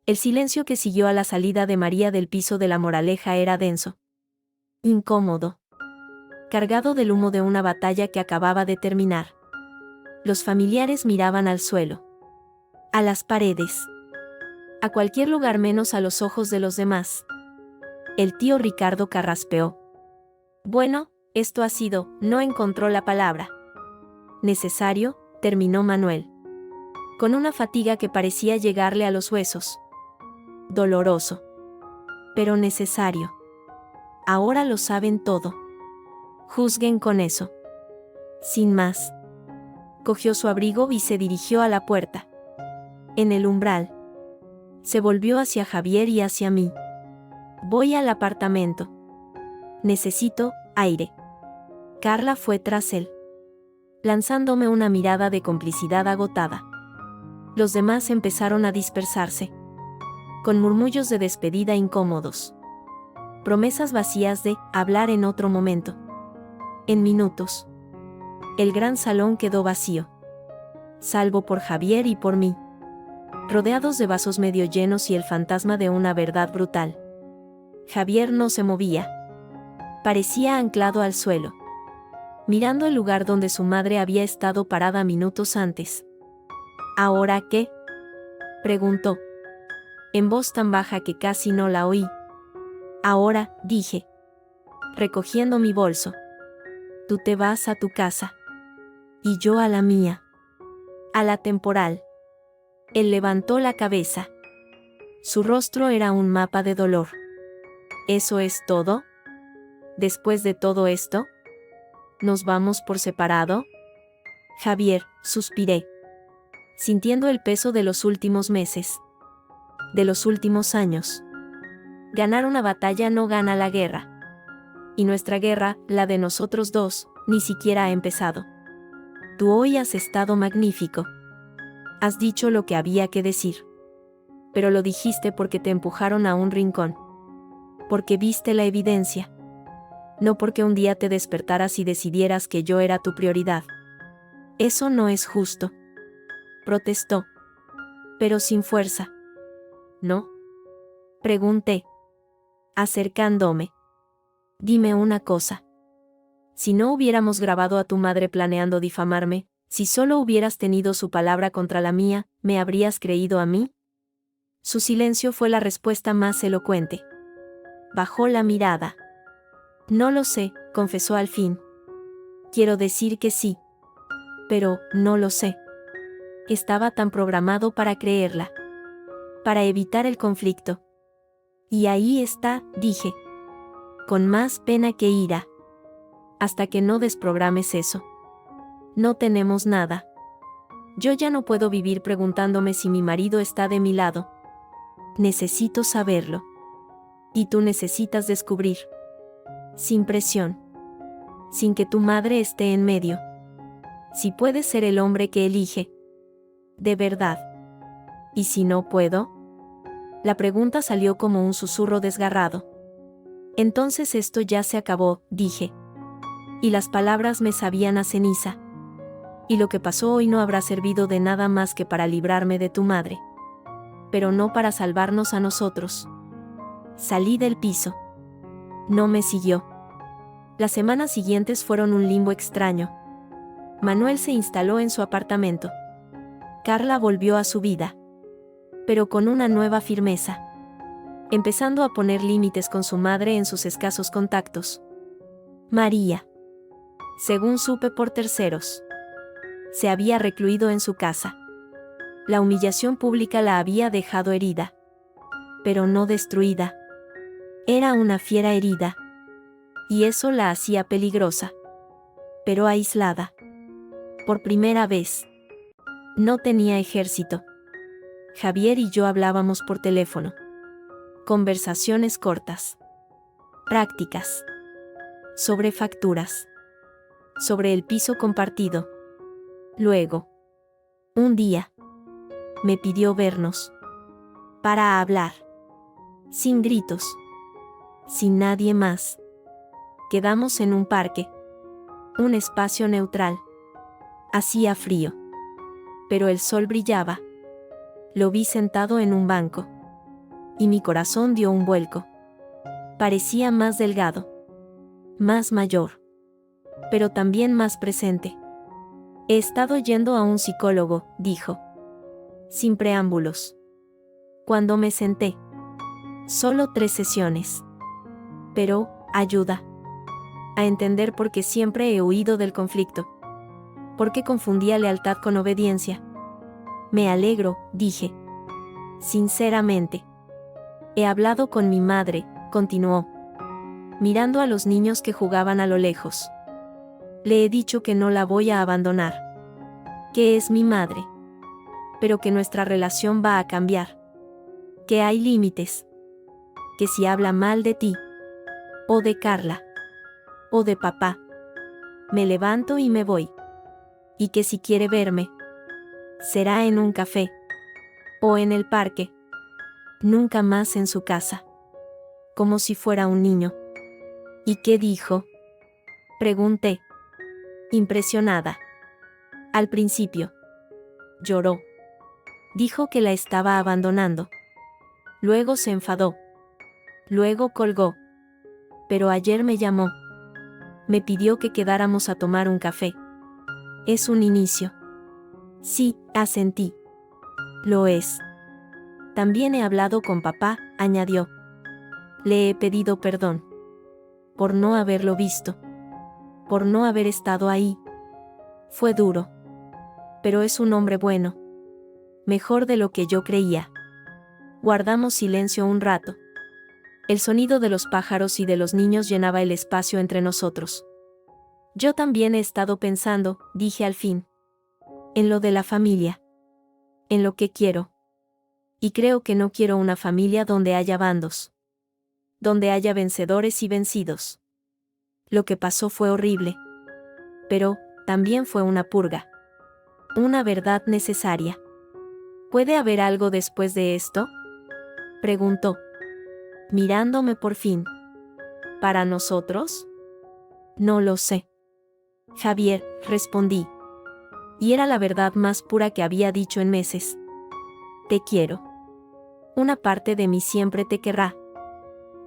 El silencio que siguió a la salida de María del piso de La Moraleja era denso. Incómodo. Cargado del humo de una batalla que acababa de terminar. Los familiares miraban al suelo. A las paredes. A cualquier lugar menos a los ojos de los demás. El tío Ricardo carraspeó. Bueno, esto ha sido, no encontró la palabra. Necesario, terminó Manuel. Con una fatiga que parecía llegarle a los huesos. Doloroso. Pero necesario. Ahora lo saben todo. Juzguen con eso. Sin más. Cogió su abrigo y se dirigió a la puerta. En el umbral. Se volvió hacia Javier y hacia mí. Voy al apartamento. Necesito aire. Carla fue tras él, lanzándome una mirada de complicidad agotada. Los demás empezaron a dispersarse, con murmullos de despedida incómodos. Promesas vacías de hablar en otro momento. En minutos. El gran salón quedó vacío. Salvo por Javier y por mí. Rodeados de vasos medio llenos y el fantasma de una verdad brutal. Javier no se movía. Parecía anclado al suelo. Mirando el lugar donde su madre había estado parada minutos antes. ¿Ahora qué?, preguntó. En voz tan baja que casi no la oí. Ahora, dije. Recogiendo mi bolso. Tú te vas a tu casa. Y yo a la mía. A la temporal. Él levantó la cabeza. Su rostro era un mapa de dolor. ¿Eso es todo? Después de todo esto, ¿nos vamos por separado? Javier, suspiré. Sintiendo el peso de los últimos meses. De los últimos años. Ganar una batalla no gana la guerra. Y nuestra guerra, la de nosotros dos, ni siquiera ha empezado. Tú hoy has estado magnífico. Has dicho lo que había que decir. Pero lo dijiste porque te empujaron a un rincón. Porque viste la evidencia. No porque un día te despertaras y decidieras que yo era tu prioridad. Eso no es justo. Protestó. Pero sin fuerza. ¿No? Pregunté. Acercándome. Dime una cosa. Si no hubiéramos grabado a tu madre planeando difamarme, si solo hubieras tenido su palabra contra la mía, ¿me habrías creído a mí? Su silencio fue la respuesta más elocuente. Bajó la mirada. No lo sé, confesó al fin. Quiero decir que sí. Pero, no lo sé. Estaba tan programado para creerla. Para evitar el conflicto. Y ahí está, dije. Con más pena que ira. Hasta que no desprogrames eso. No tenemos nada. Yo ya no puedo vivir preguntándome si mi marido está de mi lado. Necesito saberlo. Y tú necesitas descubrir. Sin presión. Sin que tu madre esté en medio. Si puedes ser el hombre que elige. De verdad. ¿Y si no puedo? La pregunta salió como un susurro desgarrado. Entonces esto ya se acabó, dije. Y las palabras me sabían a ceniza. Y lo que pasó hoy no habrá servido de nada más que para librarme de tu madre. Pero no para salvarnos a nosotros. Salí del piso. No me siguió. Las semanas siguientes fueron un limbo extraño. Manuel se instaló en su apartamento. Carla volvió a su vida. Pero con una nueva firmeza. Empezando a poner límites con su madre en sus escasos contactos. María. Según supe por terceros. Se había recluido en su casa. La humillación pública la había dejado herida. Pero no destruida. Era una fiera herida. Y eso la hacía peligrosa. Pero aislada. Por primera vez. No tenía ejército. Javier y yo hablábamos por teléfono. Conversaciones cortas. Prácticas. Sobre facturas. Sobre el piso compartido. Luego, un día, me pidió vernos. Para hablar. Sin gritos. Sin nadie más. Quedamos en un parque. Un espacio neutral. Hacía frío. Pero el sol brillaba. Lo vi sentado en un banco. Y mi corazón dio un vuelco. Parecía más delgado. Más mayor. Pero también más presente. He estado yendo a un psicólogo, dijo. Sin preámbulos. Cuando me senté. Solo 3 sesiones. Pero, ayuda. A entender por qué siempre he huido del conflicto. Por qué confundía lealtad con obediencia. Me alegro, dije. Sinceramente. He hablado con mi madre, continuó. Mirando a los niños que jugaban a lo lejos. Le he dicho que no la voy a abandonar. Que es mi madre. Pero que nuestra relación va a cambiar. Que hay límites. Que si habla mal de ti. O de Carla. O de papá. Me levanto y me voy. Y que si quiere verme. Será en un café. O en el parque. Nunca más en su casa. Como si fuera un niño. ¿Y qué dijo? Pregunté. Impresionada. Al principio. Lloró. Dijo que la estaba abandonando. Luego se enfadó. Luego colgó. Pero ayer me llamó. Me pidió que quedáramos a tomar un café. Es un inicio. Sí, asentí. Lo es. También he hablado con papá, añadió. Le he pedido perdón. Por no haberlo visto. Por no haber estado ahí. Fue duro. Pero es un hombre bueno. Mejor de lo que yo creía. Guardamos silencio un rato. El sonido de los pájaros y de los niños llenaba el espacio entre nosotros. Yo también he estado pensando, dije al fin. En lo de la familia. En lo que quiero. Y creo que no quiero una familia donde haya bandos. Donde haya vencedores y vencidos. Lo que pasó fue horrible. Pero, también fue una purga. Una verdad necesaria. ¿Puede haber algo después de esto? Preguntó. Mirándome por fin. ¿Para nosotros? No lo sé. Javier, respondí. Y era la verdad más pura que había dicho en meses. Te quiero. Una parte de mí siempre te querrá.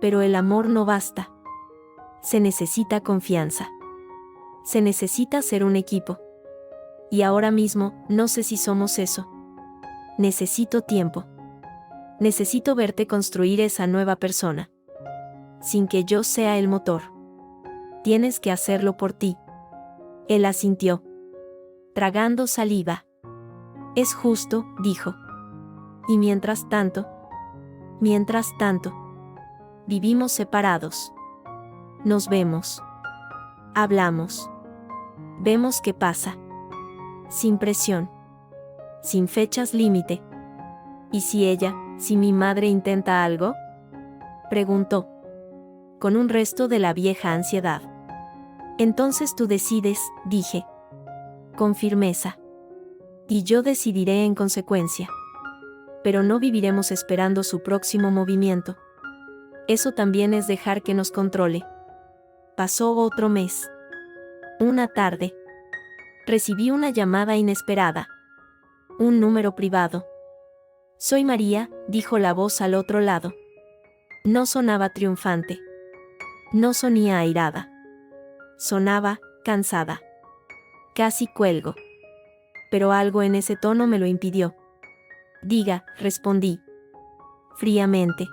Pero el amor no basta. Se necesita confianza. Se necesita ser un equipo. Y ahora mismo, no sé si somos eso. Necesito tiempo. Necesito verte construir esa nueva persona. Sin que yo sea el motor. Tienes que hacerlo por ti. Él asintió. Tragando saliva. Es justo, dijo. Y mientras tanto, vivimos separados. Nos vemos. Hablamos. Vemos qué pasa. Sin presión. Sin fechas límite. ¿Y si mi madre intenta algo? Preguntó. Con un resto de la vieja ansiedad. Entonces tú decides, dije. Con firmeza. Y yo decidiré en consecuencia. Pero no viviremos esperando su próximo movimiento. Eso también es dejar que nos controle. Pasó otro mes. Una tarde. Recibí una llamada inesperada. Un número privado. Soy María, dijo la voz al otro lado. No sonaba triunfante. No sonía airada. Sonaba, cansada. Casi cuelgo. Pero algo en ese tono me lo impidió. Diga, respondí. Fríamente.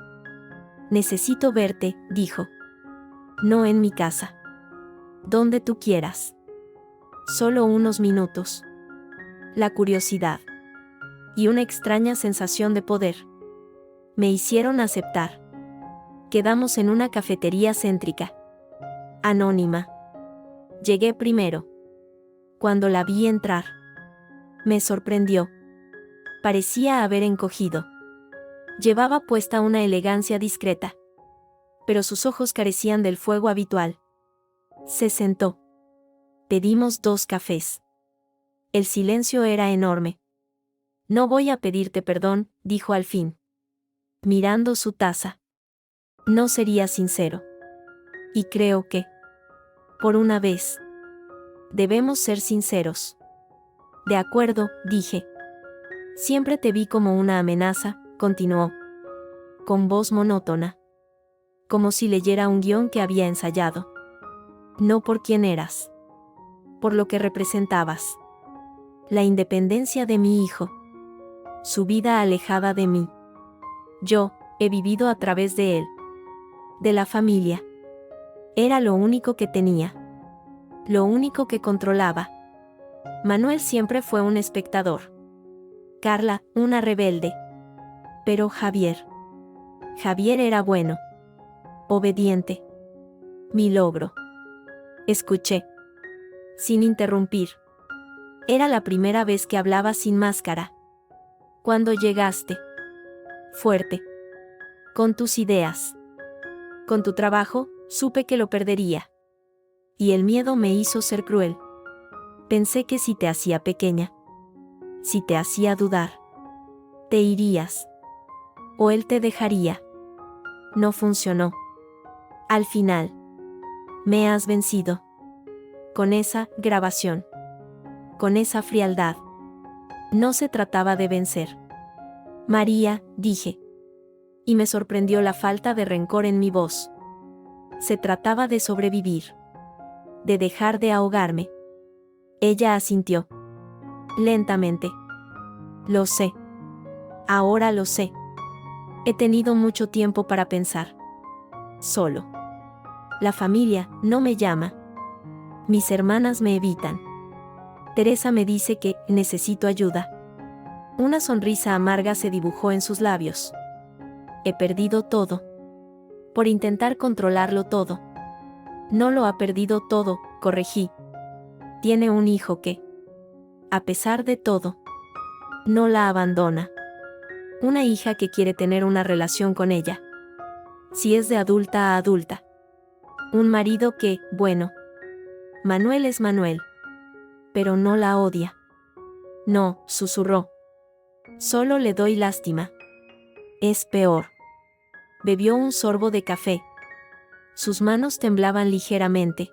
Necesito verte, dijo. No en mi casa. Donde tú quieras. Solo unos minutos. La curiosidad. Y una extraña sensación de poder. Me hicieron aceptar. Quedamos en una cafetería céntrica. Anónima. Llegué primero. Cuando la vi entrar, Me sorprendió. Parecía haber encogido. Llevaba puesta una elegancia discreta. Pero sus ojos carecían del fuego habitual. Se sentó. Pedimos 2 cafés. El silencio era enorme. No voy a pedirte perdón, dijo al fin, mirando su taza. No sería sincero. Y creo que, por una vez, debemos ser sinceros. De acuerdo, dije. Siempre te vi como una amenaza, continuó, con voz monótona, como si leyera un guión que había ensayado. No por quién eras, por lo que representabas. La independencia de mi hijo. Su vida alejada de mí. Yo, he vivido a través de él. De la familia. Era lo único que tenía. Lo único que controlaba. Manuel siempre fue un espectador. Carla, una rebelde. Pero Javier era bueno. Obediente. Mi logro. Escuché. Sin interrumpir. Era la primera vez que hablaba sin máscara. Cuando llegaste. Fuerte. Con tus ideas. Con tu trabajo, supe que lo perdería. Y el miedo me hizo ser cruel. Pensé que si te hacía pequeña, si te hacía dudar, te irías. O él te dejaría. No funcionó. Al final, me has vencido. Con esa grabación. Con esa frialdad. No se trataba de vencer. María, dije. Y me sorprendió la falta de rencor en mi voz. Se trataba de sobrevivir. De dejar de ahogarme. Ella asintió. Lentamente. Lo sé. Ahora lo sé. He tenido mucho tiempo para pensar. Solo. La familia no me llama. Mis hermanas me evitan. Teresa me dice que necesito ayuda. Una sonrisa amarga se dibujó en sus labios. He perdido todo. Por intentar controlarlo todo. No lo ha perdido todo, corregí. Tiene un hijo que, a pesar de todo, no la abandona. Una hija que quiere tener una relación con ella. Si es de adulta a adulta. Un marido que, bueno. Manuel es Manuel. Pero no la odia. No, susurró. Solo le doy lástima. Es peor. Bebió un sorbo de café. Sus manos temblaban ligeramente.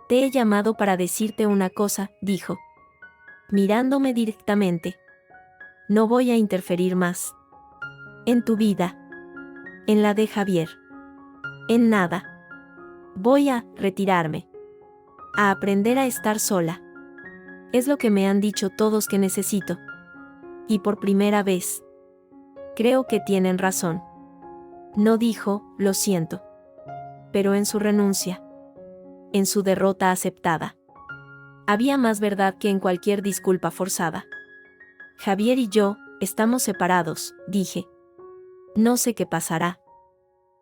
Te he llamado para decirte una cosa, dijo. Mirándome directamente. No voy a interferir más. En tu vida. En la de Javier. En nada. Voy a retirarme. A aprender a estar sola. Es lo que me han dicho todos que necesito. Y por primera vez. Creo que tienen razón. No dijo, lo siento. Pero en su renuncia. En su derrota aceptada. Había más verdad que en cualquier disculpa forzada. Javier y yo, estamos separados, dije. No sé qué pasará.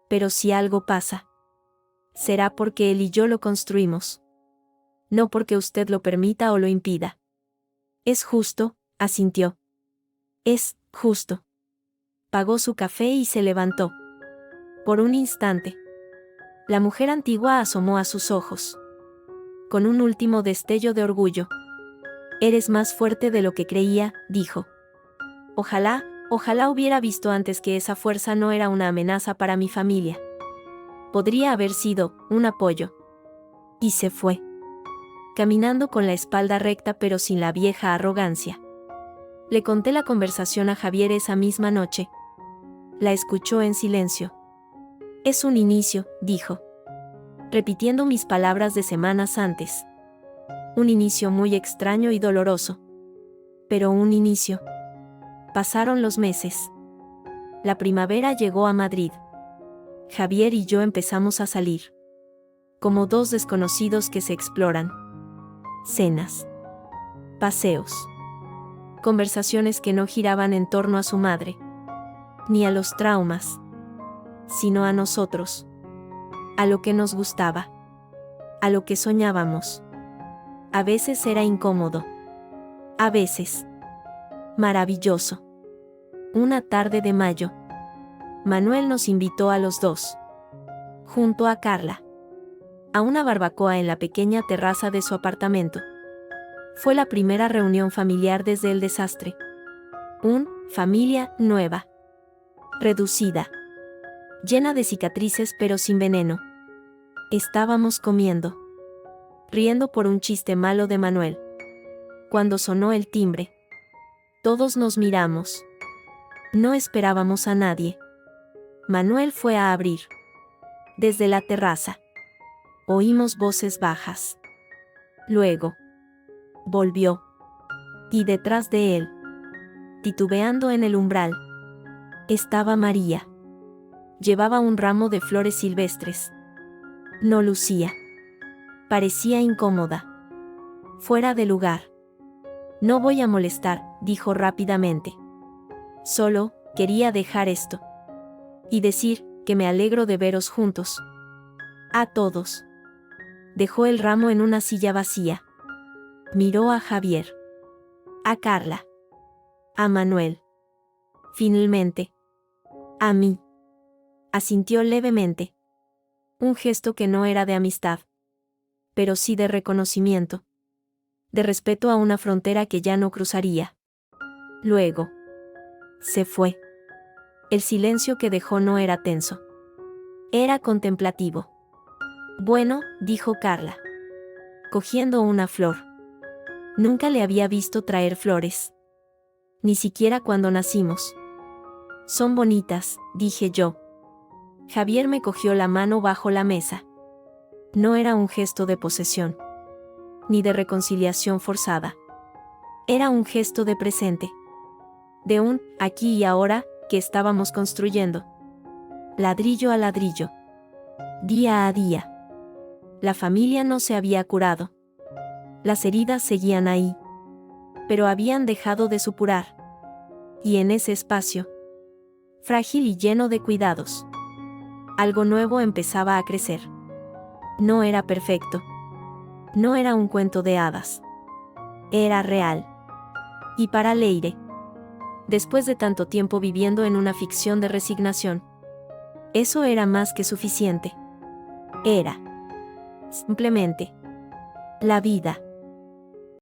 Pero si algo pasa, será porque él y yo lo construimos. No porque usted lo permita o lo impida. Es justo, asintió. Es justo. Pagó su café y se levantó. Por un instante. La mujer antigua asomó a sus ojos. Con un último destello de orgullo. Eres más fuerte de lo que creía, dijo. Ojalá hubiera visto antes que esa fuerza no era una amenaza para mi familia. Podría haber sido un apoyo. Y se fue. Caminando con la espalda recta pero sin la vieja arrogancia. Le conté la conversación a Javier esa misma noche. La escuchó en silencio. Es un inicio, dijo. Repitiendo mis palabras de semanas antes. Un inicio muy extraño y doloroso. Pero un inicio. Pasaron los meses. La primavera llegó a Madrid. Javier y yo empezamos a salir. Como 2 desconocidos que se exploran. Cenas. Paseos. Conversaciones que no giraban en torno a su madre. Ni a los traumas. Sino a nosotros. A lo que nos gustaba. A lo que soñábamos. A veces era incómodo. A veces. Maravilloso. Una tarde de mayo. Manuel nos invitó a los dos, junto a Carla, a una barbacoa en la pequeña terraza de su apartamento. Fue la primera reunión familiar desde el desastre. Familia nueva. Reducida. Llena de cicatrices pero sin veneno. Estábamos comiendo, riendo por un chiste malo de Manuel, cuando sonó el timbre. Todos nos miramos. No esperábamos a nadie. Manuel fue a abrir. Desde la terraza. Oímos voces bajas. Luego. Volvió. Y detrás de él, titubeando en el umbral, estaba María. Llevaba un ramo de flores silvestres. No lucía. Parecía incómoda. Fuera de lugar. No voy a molestar, dijo rápidamente. Solo quería dejar esto. Y decir que me alegro de veros juntos. A todos. Dejó el ramo en una silla vacía. Miró a Javier. A Carla. A Manuel. Finalmente. A mí. Asintió levemente. Un gesto que no era de amistad. Pero sí de reconocimiento. De respeto a una frontera que ya no cruzaría. Luego. Se fue. El silencio que dejó no era tenso. Era contemplativo. Bueno, dijo Carla, cogiendo una flor. Nunca le había visto traer flores. Ni siquiera cuando nacimos. Son bonitas, dije yo. Javier me cogió la mano bajo la mesa. No era un gesto de posesión. Ni de reconciliación forzada. Era un gesto de presente. De un aquí y ahora que estábamos construyendo. Ladrillo a ladrillo. Día a día. La familia no se había curado. Las heridas seguían ahí. Pero habían dejado de supurar. Y en ese espacio, frágil y lleno de cuidados, algo nuevo empezaba a crecer. No era perfecto. No era un cuento de hadas. Era real. Y para Leire, después de tanto tiempo viviendo en una ficción de resignación, eso era más que suficiente. Era simplemente la vida.